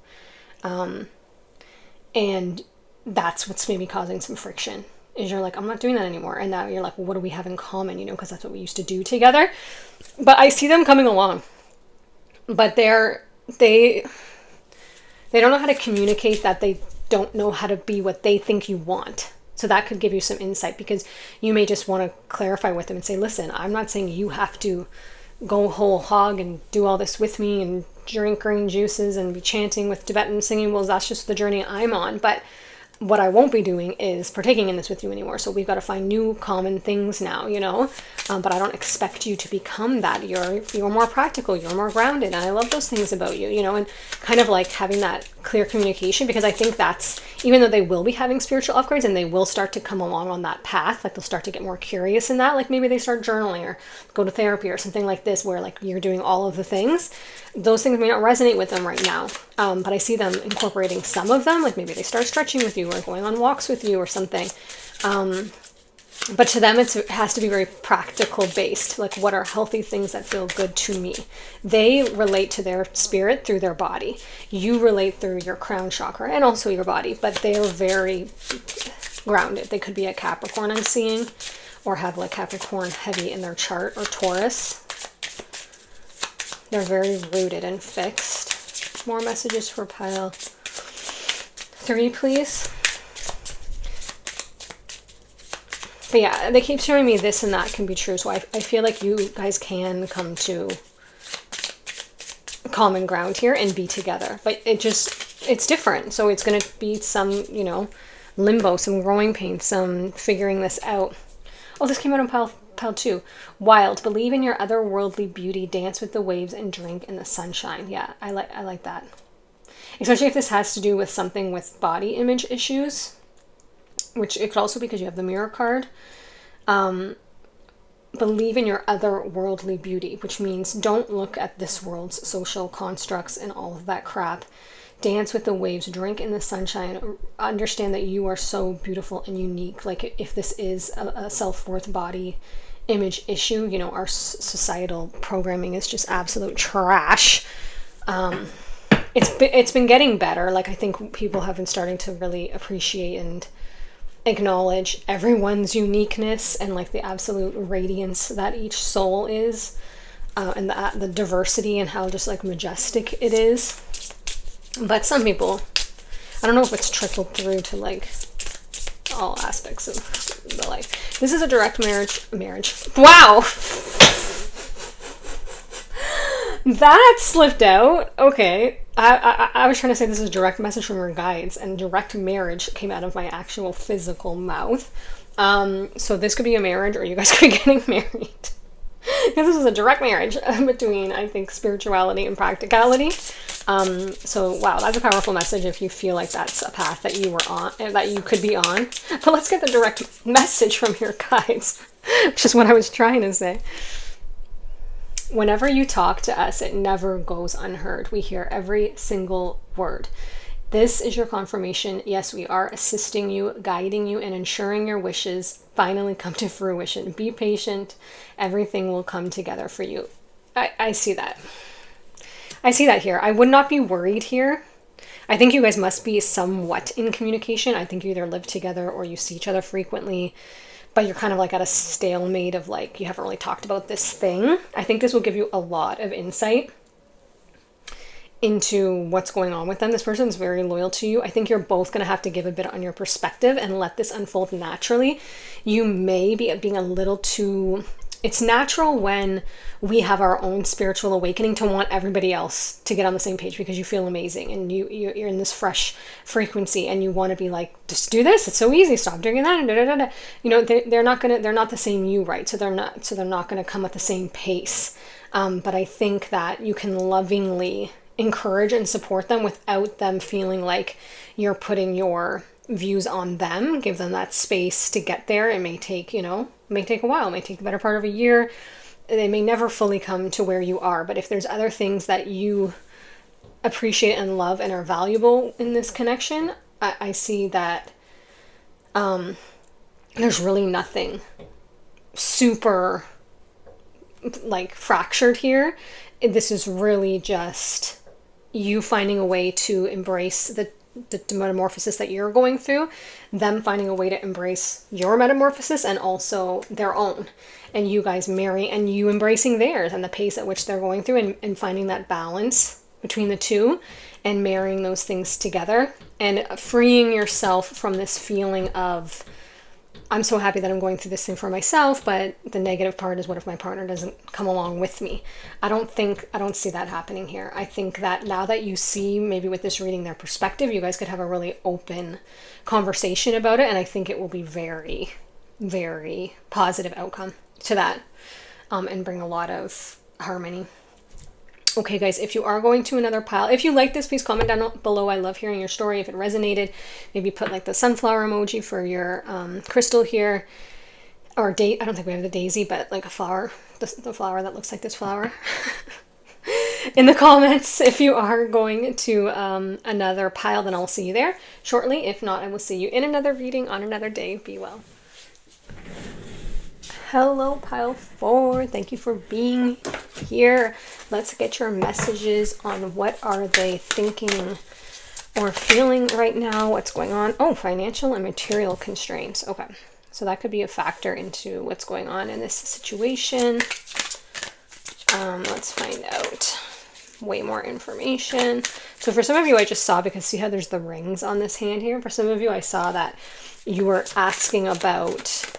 And that's what's maybe causing some friction, is you're like, I'm not doing that anymore. And now you're like, well, what do we have in common? Because that's what we used to do together. But I see them coming along, but they don't know how to communicate that they don't know how to be what they think you want. So that could give you some insight, because you may just want to clarify with them and say, listen, I'm not saying you have to go whole hog and do all this with me and drink green juices and be chanting with Tibetan singing bowls. That's just the journey I'm on. But what I won't be doing is partaking in this with you anymore. So we've got to find new common things now, but I don't expect you to become that. You're more practical, you're more grounded. And I love those things about you, and kind of like having that clear communication, because I think that's, even though they will be having spiritual upgrades and they will start to come along on that path, like they'll start to get more curious in that, like maybe they start journaling or go to therapy or something like this, where like you're doing all of the things. Those things may not resonate with them right now, but I see them incorporating some of them, like maybe they start stretching with you or going on walks with you or something. But to them, it has to be very practical based. Like, what are healthy things that feel good to me? They relate to their spirit through their body. You relate through your crown chakra and also your body, but they're very grounded. They could be a Capricorn, I'm seeing, or have like Capricorn heavy in their chart, or Taurus. They're very rooted and fixed. More messages for pile 3, please. But yeah, they keep showing me this and that can be true. So I feel like you guys can come to common ground here and be together. But it's different. So it's going to be some, limbo, some growing pains, some figuring this out. Oh, this came out on pile 2. Wild. Believe in your otherworldly beauty. Dance with the waves and drink in the sunshine. Yeah, I like that. Especially if this has to do with something with body image issues, which it could also be because you have the mirror card. Believe in your otherworldly beauty, which means don't look at this world's social constructs and all of that crap. Dance with the waves, drink in the sunshine, understand that you are so beautiful and unique. Like, if this is a self-worth body image issue, our societal programming is just absolute trash. It's been getting better. Like, I think people have been starting to really appreciate and acknowledge everyone's uniqueness and like the absolute radiance that each soul is, and the diversity and how just like majestic it is. But some people, I don't know if it's trickled through to like all aspects of the life. This is a direct marriage. Wow. That slipped out. Okay. I was trying to say this is a direct message from your guides, and direct marriage came out of my actual physical mouth. So this could be a marriage, or you guys could be getting married. Because this is a direct marriage between, I think, spirituality and practicality. So wow, that's a powerful message if you feel like that's a path that you were on, that you could be on. But let's get the direct message from your guides, which is what I was trying to say. Whenever you talk to us, it never goes unheard. We hear every single word. This is your confirmation. Yes, we are assisting you, guiding you, and ensuring your wishes finally come to fruition. Be patient. Everything will come together for you. I see that. I see that here. I would not be worried here. I think you guys must be somewhat in communication. I think you either live together or you see each other frequently, but you're kind of like at a stalemate of like, you haven't really talked about this thing. I think this will give you a lot of insight into what's going on with them. This person's very loyal to you. I think you're both going to have to give a bit on your perspective and let this unfold naturally. You may be being a little too... It's natural when we have our own spiritual awakening to want everybody else to get on the same page because you feel amazing and you're in this fresh frequency and you want to be like, just do this. It's so easy. Stop doing that. They're not the same you, right? So they're not going to come at the same pace. But I think that you can lovingly encourage and support them without them feeling like you're putting your views on them, give them that space to get there. It may take, may take a while, it may take the better part of a year. They may never fully come to where you are, but if there's other things that you appreciate and love and are valuable in this connection, I see that there's really nothing super like fractured here. This is really just you finding a way to embrace the metamorphosis that you're going through, them finding a way to embrace your metamorphosis and also their own, and you guys marry and you embracing theirs and the pace at which they're going through, and finding that balance between the two and marrying those things together and freeing yourself from this feeling of, I'm so happy that I'm going through this thing for myself, but the negative part is what if my partner doesn't come along with me? I don't see that happening here. I think that now that you see maybe with this reading their perspective, you guys could have a really open conversation about it, and I think it will be very, very positive outcome to that, and bring a lot of harmony. Okay, guys, if you are going to another pile, if you like this, please comment down below. I love hearing your story. If it resonated, maybe put like the sunflower emoji for your crystal here, or I don't think we have the daisy, but like a flower, the flower that looks like this flower in the comments. If you are going to another pile, then I'll see you there shortly. If not, I will see you in another reading on another day. Be well. Hello, pile 4. Thank you for being here. Let's get your messages on what are they thinking or feeling right now. What's going on? Oh, financial and material constraints. Okay, so that could be a factor into what's going on in this situation. Let's find out way more information. So for some of you, I just saw, because see how there's the rings on this hand here? For some of you, I saw that you were asking about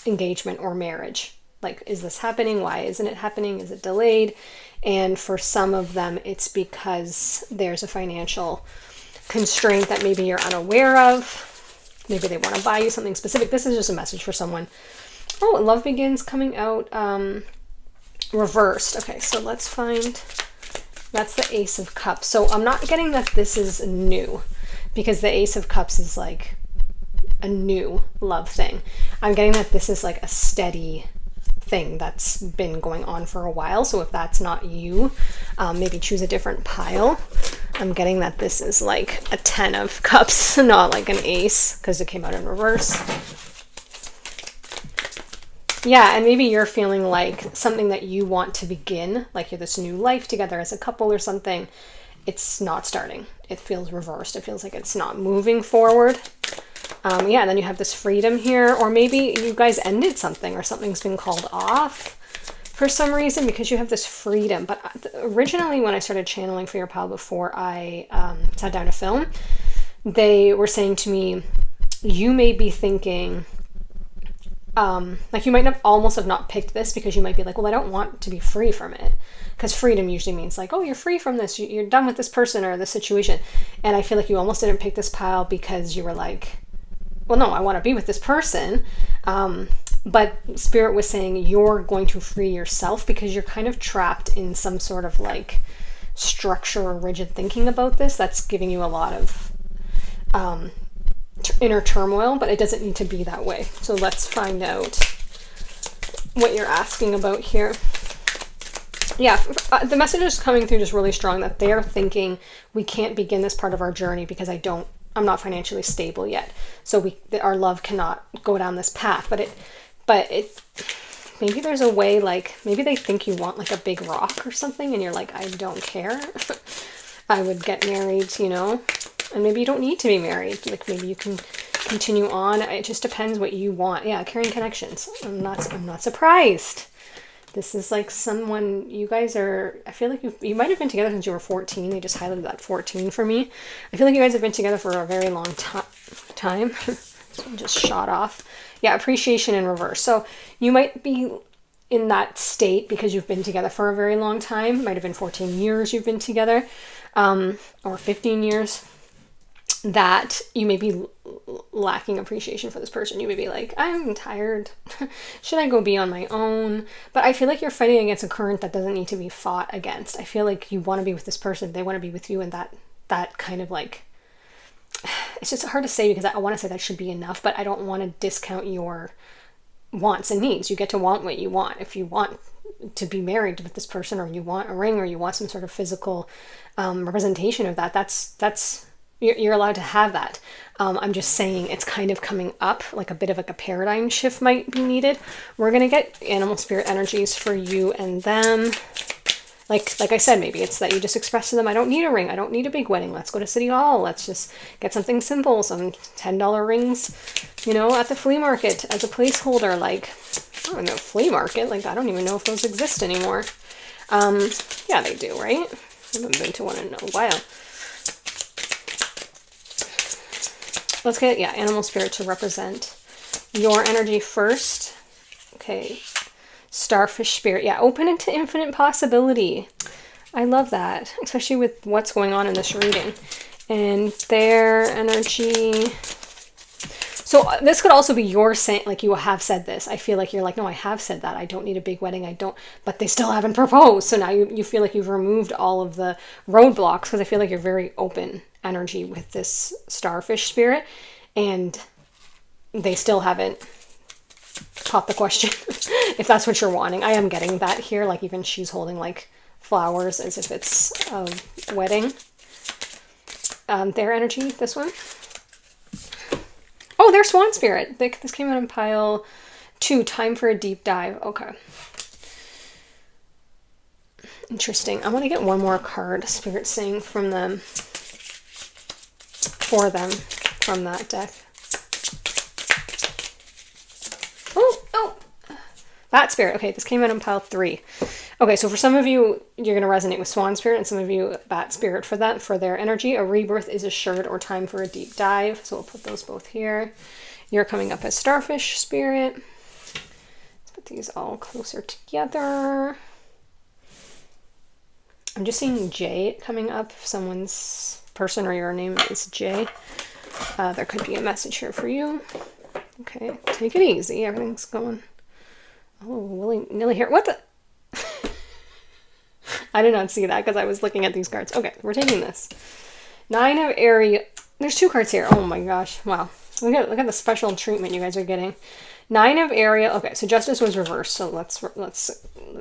engagement or marriage. Like, is this happening? Why isn't it happening? Is it delayed? And for some of them, it's because there's a financial constraint that maybe you're unaware of. Maybe they want to buy you something specific. This is just a message for someone. Oh, Love Begins coming out reversed. Okay, so let's find, that's the Ace of Cups. So I'm not getting that this is new, because the Ace of Cups is like a new love thing. I'm getting that this is like a steady thing that's been going on for a while. So if that's not you, maybe choose a different pile. I'm getting that this is like a 10 of Cups, not like an ace, because it came out in reverse. Yeah, and maybe you're feeling like something that you want to begin, like you're this new life together as a couple or something. It's not starting. It feels reversed. It feels like it's not moving forward. Yeah, and then you have this freedom here, or maybe you guys ended something or something's been called off for some reason, because you have this freedom. But originally when I started channeling for your pile before I sat down to film, they were saying to me, you may be thinking, like you might have almost have not picked this because you might be like, well, I don't want to be free from it. Because freedom usually means like, oh, you're free from this, you're done with this person or this situation. And I feel like you almost didn't pick this pile because you were like, well, no, I want to be with this person. But Spirit was saying you're going to free yourself because you're kind of trapped in some sort of like structure or rigid thinking about this. That's giving you a lot of inner turmoil, but it doesn't need to be that way. So let's find out what you're asking about here. Yeah, the message is coming through just really strong that they're thinking we can't begin this part of our journey because I'm not financially stable yet. So our love cannot go down this path, but maybe there's a way, like maybe they think you want like a big rock or something and you're like, I don't care. I would get married, and maybe you don't need to be married. Like maybe you can continue on. It just depends what you want. Yeah, carrying connections. I'm not surprised. This is like someone, you guys are, I feel like you might have been together since you were 14. They just highlighted that 14 for me. I feel like you guys have been together for a very long time. So just shot off. Yeah, appreciation in reverse. So you might be in that state because you've been together for a very long time. Might have been 14 years you've been together, or 15 years. That you may be lacking appreciation for this person. You may be like, I'm tired. Should I go be on my own? But I feel like you're fighting against a current that doesn't need to be fought against. I feel like you want to be with this person. They want to be with you, and that kind of like it's just hard to say because I want to say that should be enough, but I don't want to discount your wants and needs. You get to want what you want. If you want to be married with this person, or you want a ring, or you want some sort of physical representation of that, that's you're allowed to have that. I'm just saying it's kind of coming up, like a bit of like a paradigm shift might be needed. We're gonna get animal spirit energies for you and them. Like I said, maybe it's that you just express to them, I don't need a ring, I don't need a big wedding, let's go to City Hall, let's just get something simple, some $10 rings, you know, at the flea market as a placeholder. Like, I don't know, flea market, like I don't even know if those exist anymore. Yeah, they do, right? I haven't been to one in a while. Let's get, yeah, animal spirit to represent your energy first. Okay, starfish spirit. Yeah, open into infinite possibility. I love that, especially with what's going on in this reading. And their energy. So this could also be your saying, like you have said this. I feel like you're like, no, I have said that. I don't need a big wedding. I don't, but they still haven't proposed. So now you feel like you've removed all of the roadblocks, because I feel like you're very open energy with this starfish spirit, and they still haven't caught the question. If that's what you're wanting. I am getting that here. Like even she's holding like flowers as if it's a wedding. Their energy, this one. Oh, their swan spirit. This came out in pile 2, time for a deep dive. Okay. Interesting. I want to get one more card, Spirit saying from them, for them, from that deck. Oh! Bat Spirit. Okay, this came out in pile 3. Okay, so for some of you, you're going to resonate with Swan Spirit, and some of you, Bat Spirit for that, for their energy. A rebirth is assured, or time for a deep dive. So we'll put those both here. You're coming up as Starfish Spirit. Let's put these all closer together. I'm just seeing J coming up. If someone's person or your name is J, there could be a message here for you. Okay, take it easy. Everything's going. Oh, willy-nilly here. What the? I did not see that because I was looking at these cards. Okay, we're taking this. 9 of Aries. There's 2 cards here. Oh my gosh. Wow. Look at the special treatment you guys are getting. 9 of Aries. Okay, so Justice was reversed. So let's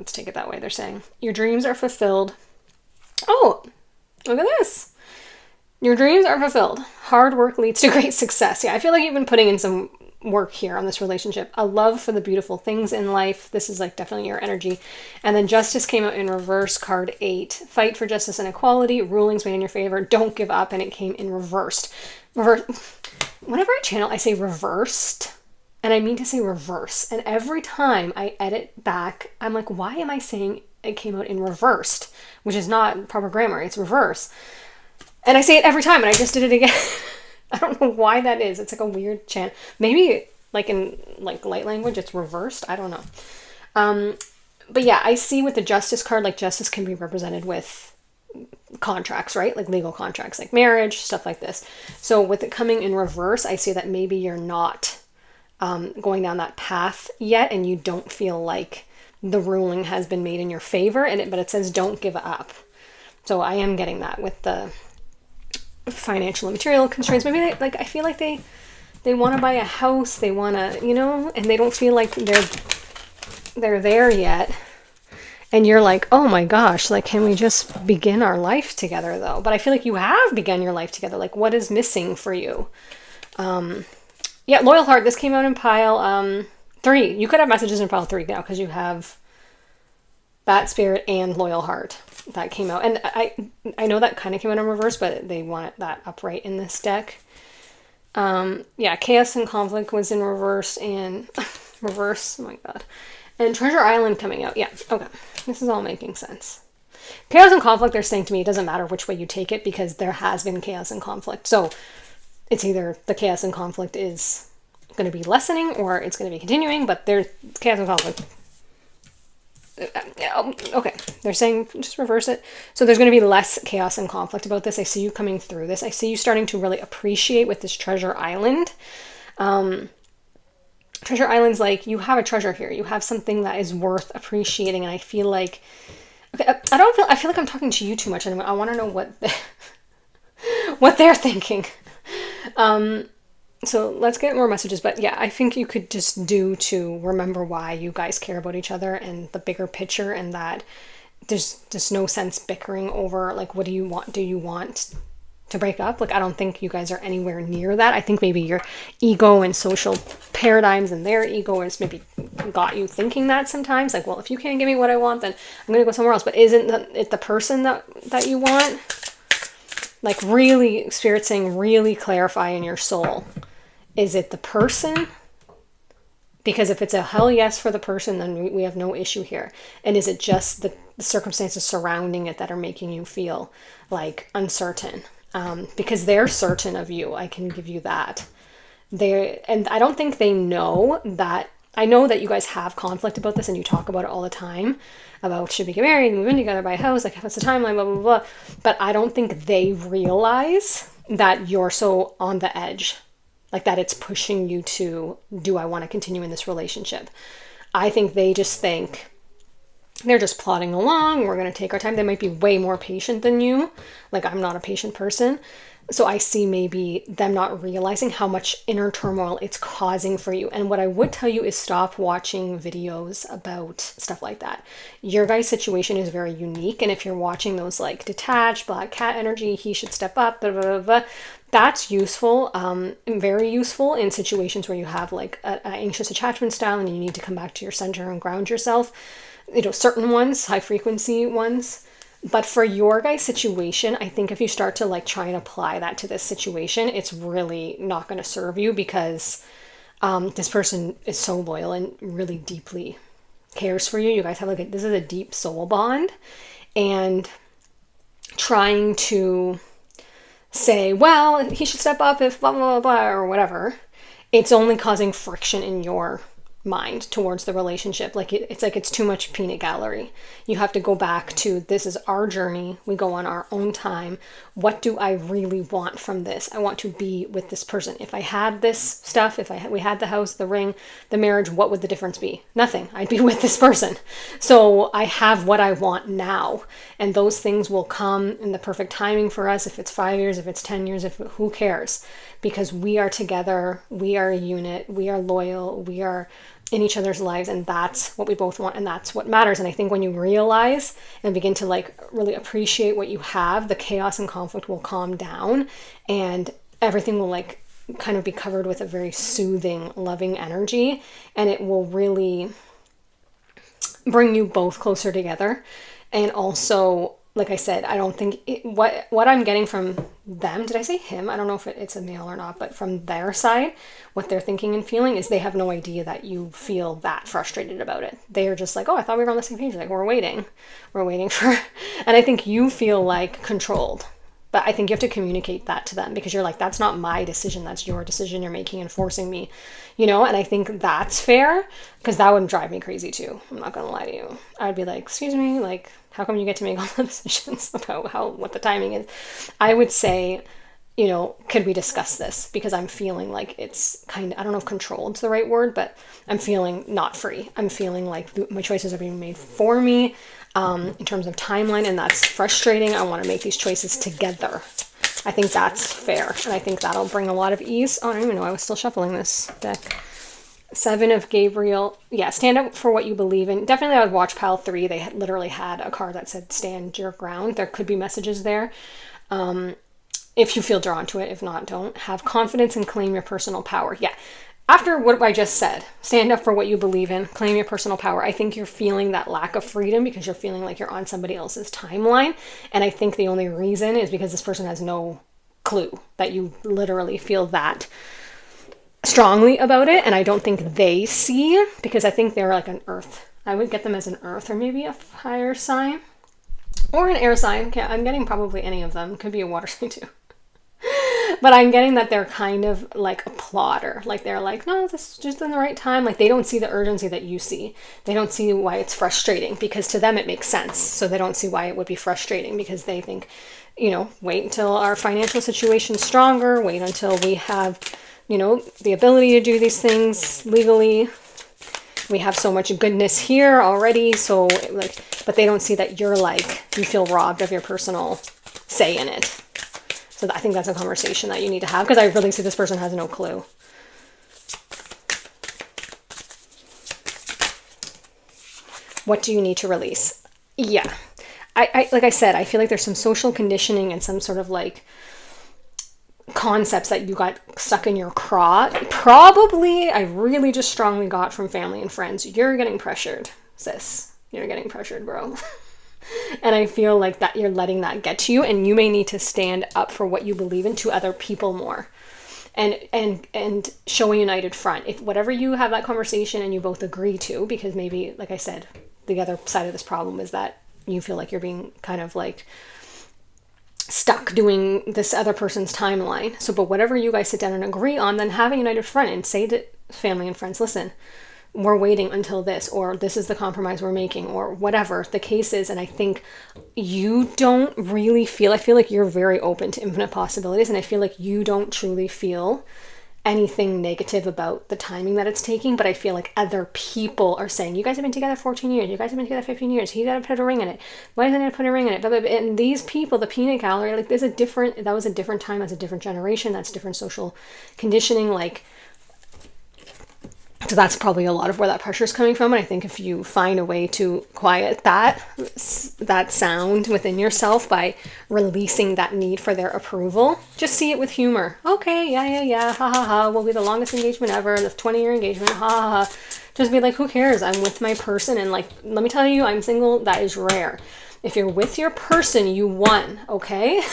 take it that way. They're saying your dreams are fulfilled. Oh, look at this. Your dreams are fulfilled. Hard work leads to great success. Yeah, I feel like you've been putting in some work here on this relationship. A love for the beautiful things in life. This is like definitely your energy. And then Justice came out in reverse, card 8. Fight for justice and equality. Rulings made in your favor. Don't give up. And it came in reversed. Whenever I channel, I say reversed. And I mean to say reverse. And every time I edit back, I'm like, why am I saying it came out in reversed? Which is not proper grammar. It's reverse. And I say it every time, and I just did it again. I don't know why that is. It's like a weird chant. Maybe like in like light language, it's reversed. I don't know. But yeah, I see with the Justice card, like justice can be represented with contracts, right? Like legal contracts, like marriage, stuff like this. So with it coming in reverse, I see that maybe you're not going down that path yet, and you don't feel like the ruling has been made in your favor, but it says don't give up. So I am getting that with the financial and material constraints. Maybe I feel like they want to buy a house, they want to, you know, and they don't feel like they're there yet. And you're like, oh my gosh, like, can we just begin our life together though? But I feel like you have begun your life together. Like, what is missing for you? Yeah, Loyal Heart, this came out in pile 3. You could have messages in pile 3 now because you have Bat Spirit and Loyal Heart. That came out. And I know that kind of came out in reverse, but they want that upright in this deck. Yeah, Chaos and Conflict was in reverse and reverse. Oh my god. And Treasure Island coming out. Yeah, okay. This is all making sense. Chaos and Conflict, they're saying to me, it doesn't matter which way you take it because there has been Chaos and Conflict. So it's either the Chaos and Conflict is going to be lessening or it's going to be continuing, but there's Chaos and Conflict. Okay, they're saying just reverse it. So there's going to be less chaos and conflict about this. I see you coming through this. I see you starting to really appreciate with this Treasure Island. Treasure Island's like, you have a treasure here. You have something that is worth appreciating. And I feel like, okay, I feel like I'm talking to you too much. And I want to know what they're thinking. So let's get more messages. But yeah, I think you could just do to remember why you guys care about each other and the bigger picture, and that there's just no sense bickering over like, what do you want? Do you want to break up? Like, I don't think you guys are anywhere near that. I think maybe your ego and social paradigms and their ego has maybe got you thinking that sometimes. Like, well, if you can't give me what I want, then I'm gonna go somewhere else. But isn't it the person that you want? Like, really, Spirit saying, really clarify in your soul. Is it the person? Because if it's a hell yes for the person, then we have no issue here. And is it just the circumstances surrounding it that are making you feel like uncertain? Because they're certain of you. I can give you that. And I don't think they know that. I know that you guys have conflict about this and you talk about it all the time about should we get married, move in together, buy a house, like what's the timeline, blah, blah, blah. But I don't think they realize that you're so on the edge, like that it's pushing you to, do I want to continue in this relationship? I think they just think they're just plodding along. We're going to take our time. They might be way more patient than you. Like, I'm not a patient person. So I see maybe them not realizing how much inner turmoil it's causing for you. And what I would tell you is stop watching videos about stuff like that. Your guys' situation is very unique. And if you're watching those like detached, black cat energy, he should step up, blah, blah, blah, blah, that's useful, very useful in situations where you have like an anxious attachment style and you need to come back to your center and ground yourself. Certain ones, high frequency ones. But for your guys' situation, I think if you start to like try and apply that to this situation, it's really not going to serve you, because this person is so loyal and really deeply cares for you. You guys have like this is a deep soul bond, and trying to say, well, he should step up if blah, blah, blah, blah, or whatever, it's only causing friction in your mind towards the relationship. Like it's too much peanut gallery. You have to go back to, this is our journey. We go on our own time. What do I really want from this? I want to be with this person. If I had this stuff, we had the house, the ring, the marriage, what would the difference be? Nothing. I'd be with this person. So I have what I want now, and those things will come in the perfect timing for us. If it's 5 years, if it's 10 years, who cares? Because we are together, we are a unit, we are loyal, we are in each other's lives, and that's what we both want, and that's what matters. And I think when you realize and begin to like really appreciate what you have, the chaos and conflict will calm down, and everything will like kind of be covered with a very soothing, loving energy, and it will really bring you both closer together. And also, like I said, I don't think what I'm getting from them, did I say him? I don't know if it's a male or not, but from their side, what they're thinking and feeling is they have no idea that you feel that frustrated about it. They're just like, oh, I thought we were on the same page. Like, we're waiting for, and I think you feel like controlled. But I think you have to communicate that to them, because you're like, that's not my decision. That's your decision you're making and forcing me, And I think that's fair, because that would drive me crazy too. I'm not going to lie to you. I'd be like, excuse me, like, how come you get to make all the decisions about what the timing is? I would say, could we discuss this? Because I'm feeling like it's I don't know if controlled's the right word, but I'm feeling not free. I'm feeling like my choices are being made for me in terms of timeline, and that's frustrating. I want to make these choices together. I think that's fair, and I think that'll bring a lot of ease. Oh, I don't even know I was still shuffling this deck. 7 of Gabriel. Yeah, stand up for what you believe in. Definitely I would watch Pile 3. They literally had a card that said stand your ground. There could be messages there. If you feel drawn to it. If not, don't. Have confidence and claim your personal power. Yeah. After what I just said, stand up for what you believe in, claim your personal power. I think you're feeling that lack of freedom because you're feeling like you're on somebody else's timeline. And I think the only reason is because this person has no clue that you literally feel that strongly about it. And I don't think they see, because I think they're like an earth. I would get them as an earth, or maybe a fire sign or an air sign. Okay, I'm getting probably any of them. Could be a water sign too. But I'm getting that they're kind of like a plodder. Like they're like, no, this is just in the right time. Like they don't see the urgency that you see. They don't see why it's frustrating, because to them it makes sense. So they don't see why it would be frustrating, because they think, wait until our financial situation's stronger. Wait until we have, the ability to do these things legally. We have so much goodness here already. So but they don't see that you're like, you feel robbed of your personal say in it. So I think that's a conversation that you need to have, because I really see this person has no clue. What do you need to release? Yeah. I like I said, I feel like there's some social conditioning and some sort of like concepts that you got stuck in your craw. Probably, I really just strongly got from family and friends. You're getting pressured, sis. You're getting pressured, bro. And I feel like that you're letting that get to you, and you may need to stand up for what you believe in to other people more. And show a united front. If whatever you have that conversation and you both agree to, because maybe, like I said, the other side of this problem is that you feel like you're being kind of like stuck doing this other person's timeline. So, but whatever you guys sit down and agree on, then have a united front and say to family and friends, listen, we're waiting until this, or this is the compromise we're making, or whatever the case is. And I think you don't really feel, I feel like you're very open to infinite possibilities, and I feel like you don't truly feel anything negative about the timing that it's taking, but I feel like other people are saying, you guys have been together 14 years, you guys have been together 15 years, he got to put a ring in it, why doesn't he put a ring in it, blah, blah, blah. And these people, the peanut gallery, like that was a different time, that's a different generation, that's different social conditioning, like, so that's probably a lot of where that pressure is coming from. And I think if you find a way to quiet that sound within yourself by releasing that need for their approval, just see it with humor. Okay, yeah, ha ha ha, we'll be the longest engagement ever, the 20-year engagement, ha ha ha. Just be like, who cares? I'm with my person, and like, let me tell you, I'm single. That is rare. If you're with your person, you won, okay?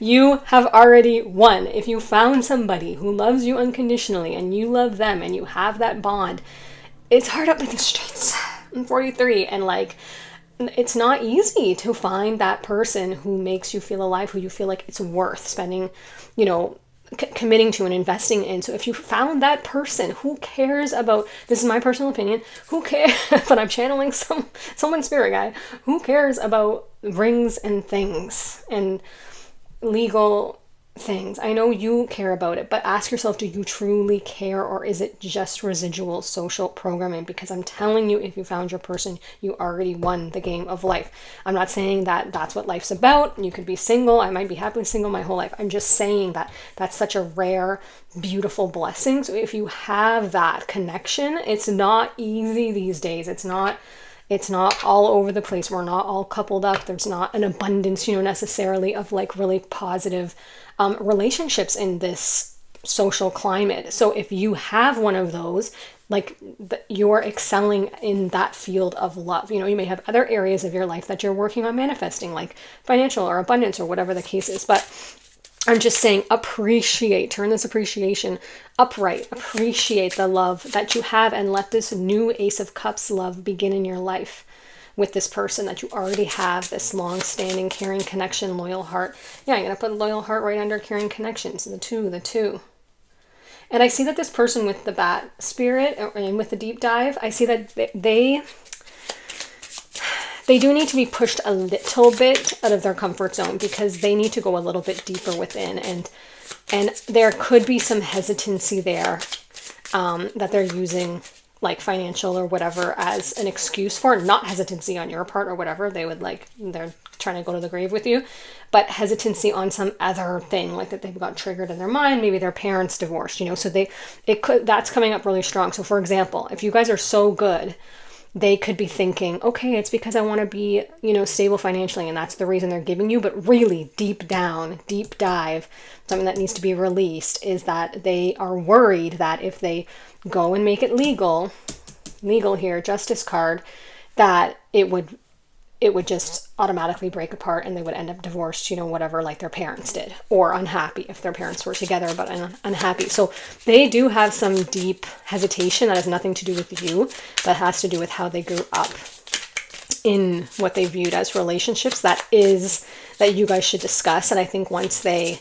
You have already won. If you found somebody who loves you unconditionally and you love them and you have that bond, it's hard up in the streets. I'm 43, and like, it's not easy to find that person who makes you feel alive, who you feel like it's worth spending, you know, committing to and investing in. So if you found that person, who cares about, this is my personal opinion, who cares, but I'm channeling someone's spirit guide, who cares about rings and things and legal things? I know you care about it, but ask yourself, do you truly care, or is it just residual social programming? Because I'm telling you, if you found your person, you already won the game of life. I'm not saying that that's what life's about. You could be single. I might be happily single my whole life. I'm just saying that that's such a rare, beautiful blessing. So if you have that connection, it's not easy these days. It's not all over the place. We're not all coupled up. There's not an abundance, necessarily of like really positive relationships in this social climate. So if you have one of those, like you're excelling in that field of love. You may have other areas of your life that you're working on manifesting, like financial or abundance or whatever the case is. But I'm just saying, turn this appreciation upright, appreciate the love that you have, and let this new Ace of Cups love begin in your life with this person that you already have, this long-standing, caring connection, loyal heart. Yeah, I'm going to put loyal heart right under caring connections, the two. And I see that this person with the bat spirit and with the deep dive, I see that they do need to be pushed a little bit out of their comfort zone, because they need to go a little bit deeper within, and there could be some hesitancy there that they're using, like financial or whatever, as an excuse for, not hesitancy on your part or whatever. They're trying to go to the grave with you, but hesitancy on some other thing, like that they've got triggered in their mind. Maybe their parents divorced, so that's coming up really strong. So for example, if you guys are so good, they could be thinking, okay, it's because I want to be, stable financially, and that's the reason they're giving you. But really, deep dive, something that needs to be released is that they are worried that if they go and make it legal here, justice card, that it would just automatically break apart and they would end up divorced, whatever, like their parents did, or unhappy if their parents were together but unhappy. So they do have some deep hesitation that has nothing to do with you, but has to do with how they grew up in what they viewed as relationships that you guys should discuss. And I think once they,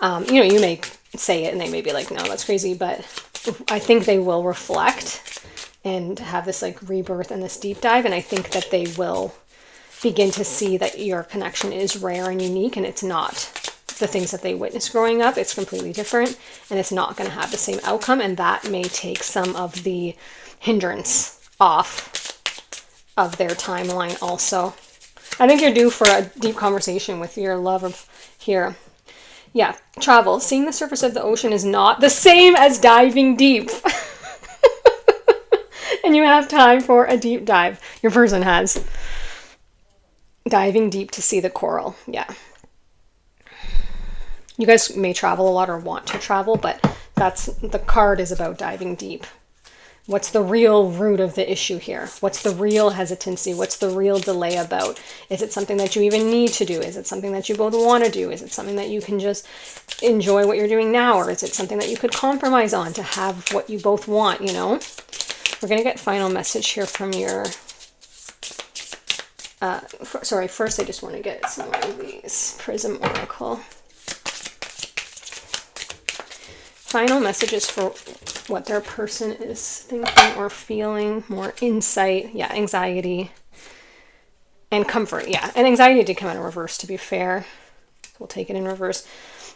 you may say it and they may be like, no, that's crazy, but I think they will reflect and have this like rebirth and this deep dive. And I think that they will begin to see that your connection is rare and unique, and it's not the things that they witnessed growing up. It's completely different, and it's not going to have the same outcome, and that may take some of the hindrance off of their timeline also. I think you're due for a deep conversation with your love of here. Yeah, travel. Seeing the surface of the ocean is not the same as diving deep. And you have time for a deep dive. Your person has. Diving deep to see the coral. Yeah. You guys may travel a lot or want to travel, but that's the card is about diving deep. What's the real root of the issue here? What's the real hesitancy? What's the real delay about? Is it something that you even need to do? Is it something that you both want to do? Is it something that you can just enjoy what you're doing now? Or is it something that you could compromise on to have what you both want, you know? We're going to get final message here from your... sorry, first I just want to get some more of these Prism Oracle. Final messages for what their person is thinking or feeling, more insight, yeah, anxiety, and comfort, yeah. And anxiety did come out in reverse, to be fair. We'll take it in reverse.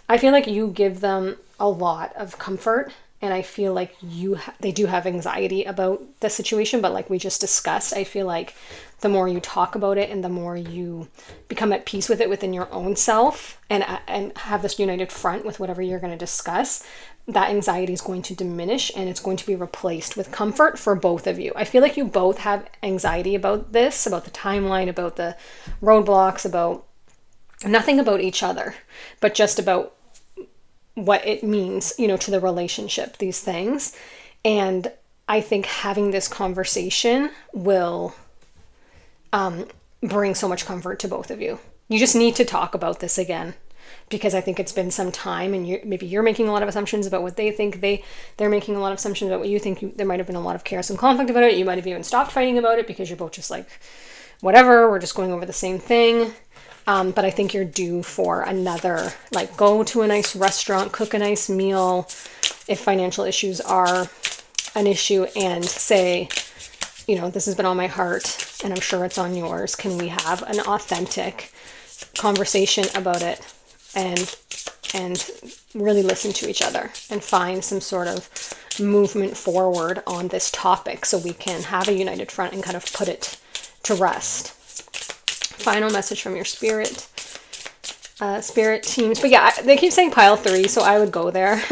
I feel like you give them a lot of comfort, and I feel like they do have anxiety about the situation, but like we just discussed, I feel like the more you talk about it and the more you become at peace with it within your own self and have this united front with whatever you're going to discuss, that anxiety is going to diminish and it's going to be replaced with comfort for both of you. I feel like you both have anxiety about this, about the timeline, about the roadblocks, about nothing about each other, but just about what it means, you know, to the relationship, these things. And I think having this conversation will bring so much comfort to both of you. You just need to talk about this again, because I think it's been some time and maybe you're making a lot of assumptions about what they think. They're making a lot of assumptions about what you think. There might have been a lot of chaos and conflict about it. You might have even stopped fighting about it because you're both just like, whatever, we're just going over the same thing. But I think you're due for another, like, go to a nice restaurant, cook a nice meal if financial issues are an issue, and say, you know, this has been on my heart and I'm sure it's on yours. Can we have an authentic conversation about it and really listen to each other and find some sort of movement forward on this topic so we can have a united front and kind of put it to rest. Final message from your spirit teams. But yeah, they keep saying pile 3, so I would go there.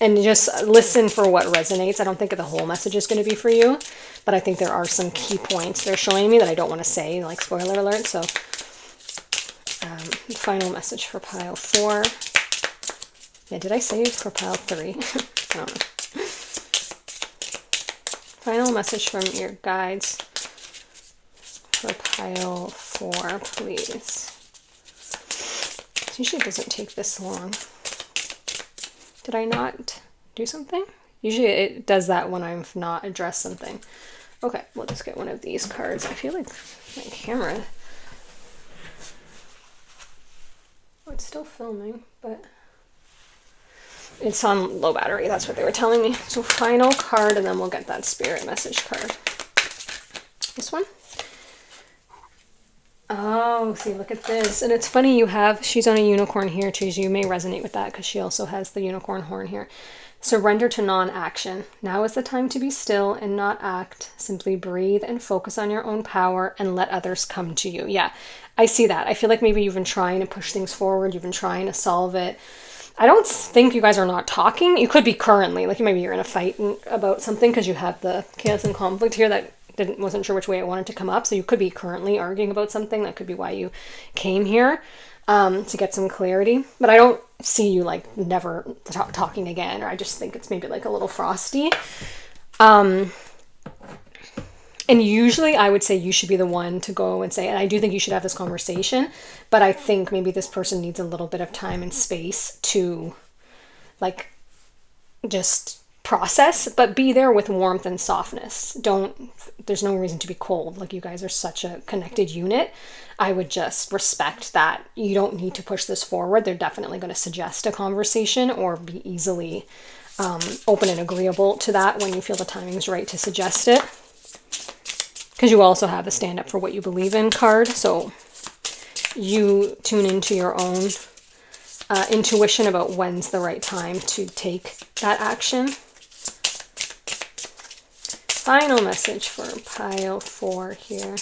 And just listen for what resonates. I don't think the whole message is going to be for you, but I think there are some key points they're showing me that I don't want to say, like spoiler alert. So final message for pile 4. Yeah, did I say for pile 3? I don't know. Final message from your guides for pile 4, please. Usually it doesn't take this long. Did I not do something? Usually it does that when I've not addressed something. Okay, we'll just get one of these cards. I feel like my camera... Oh, it's still filming, but... It's on low battery, that's what they were telling me. So final card, and then we'll get that spirit message card. This one? Oh, see, look at this. And it's funny, she's on a unicorn here too, so you may resonate with that because she also has the unicorn horn here. Surrender to non-action. Now is the time to be still and not act. Simply breathe and focus on your own power and let others come to you. Yeah, I see that. I feel like maybe you've been trying to push things forward. You've been trying to solve it. I don't think you guys are not talking. You could be currently, like maybe you're in a fight about something because you have the chaos and conflict here that wasn't sure which way it wanted to come up. So you could be currently arguing about something. That could be why you came here, to get some clarity. But I don't see you like never talking again, or I just think it's maybe like a little frosty. And usually I would say you should be the one to go and say, and I do think you should have this conversation, but I think maybe this person needs a little bit of time and space to like just process, but be there with warmth and softness. There's no reason to be cold. Like, you guys are such a connected unit. I would just respect that you don't need to push this forward. They're definitely going to suggest a conversation or be easily open and agreeable to that when you feel the timing is right to suggest it. Because you also have the stand up for what you believe in card. So you tune into your own intuition about when's the right time to take that action. Final message for pile 4 here.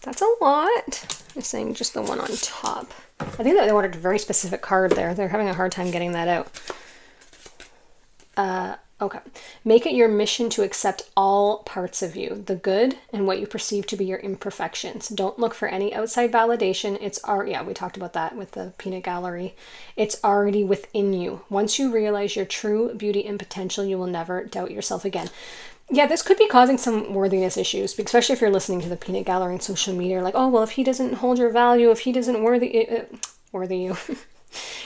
That's a lot. I'm saying just the one on top. I think that they wanted a very specific card there. They're having a hard time getting that out. Okay. Make it your mission to accept all parts of you, the good and what you perceive to be your imperfections. Don't look for any outside validation. Yeah, we talked about that with the peanut gallery. It's already within you. Once you realize your true beauty and potential, you will never doubt yourself again. Yeah, this could be causing some worthiness issues, especially if you're listening to the peanut gallery on social media. Like, oh, well, if he doesn't hold your value, if he doesn't worthy you,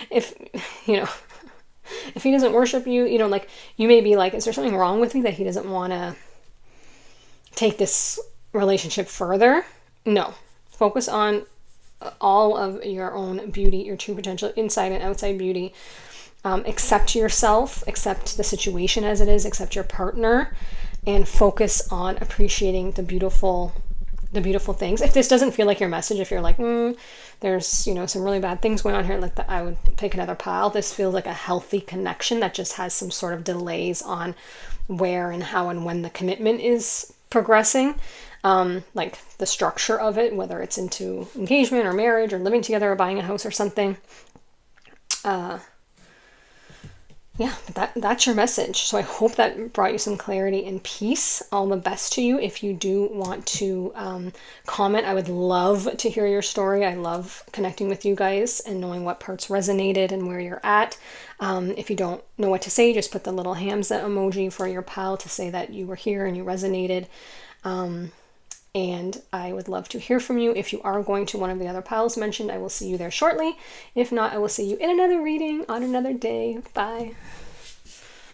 if, you know, if he doesn't worship you, you know, like, you may be like, is there something wrong with me that he doesn't want to take this relationship further? No. Focus on all of your own beauty, your true potential, inside and outside beauty. Accept yourself, accept the situation as it is, accept your partner, and focus on appreciating the beautiful things. If this doesn't feel like your message, if you're like, there's, you know, some really bad things going on here, like that, I would pick another pile. This feels like a healthy connection that just has some sort of delays on where and how and when the commitment is progressing. Like the structure of it, whether it's into engagement or marriage or living together or buying a house or something. Yeah, that's your message. So I hope that brought you some clarity and peace. All the best to you. If you do want to comment, I would love to hear your story. I love connecting with you guys and knowing what parts resonated and where you're at. If you don't know what to say, just put the little Hamza emoji for your pal to say that you were here and you resonated. And I would love to hear from you. If you are going to one of the other piles mentioned, I will see you there shortly. If not, I will see you in another reading on another day. Bye.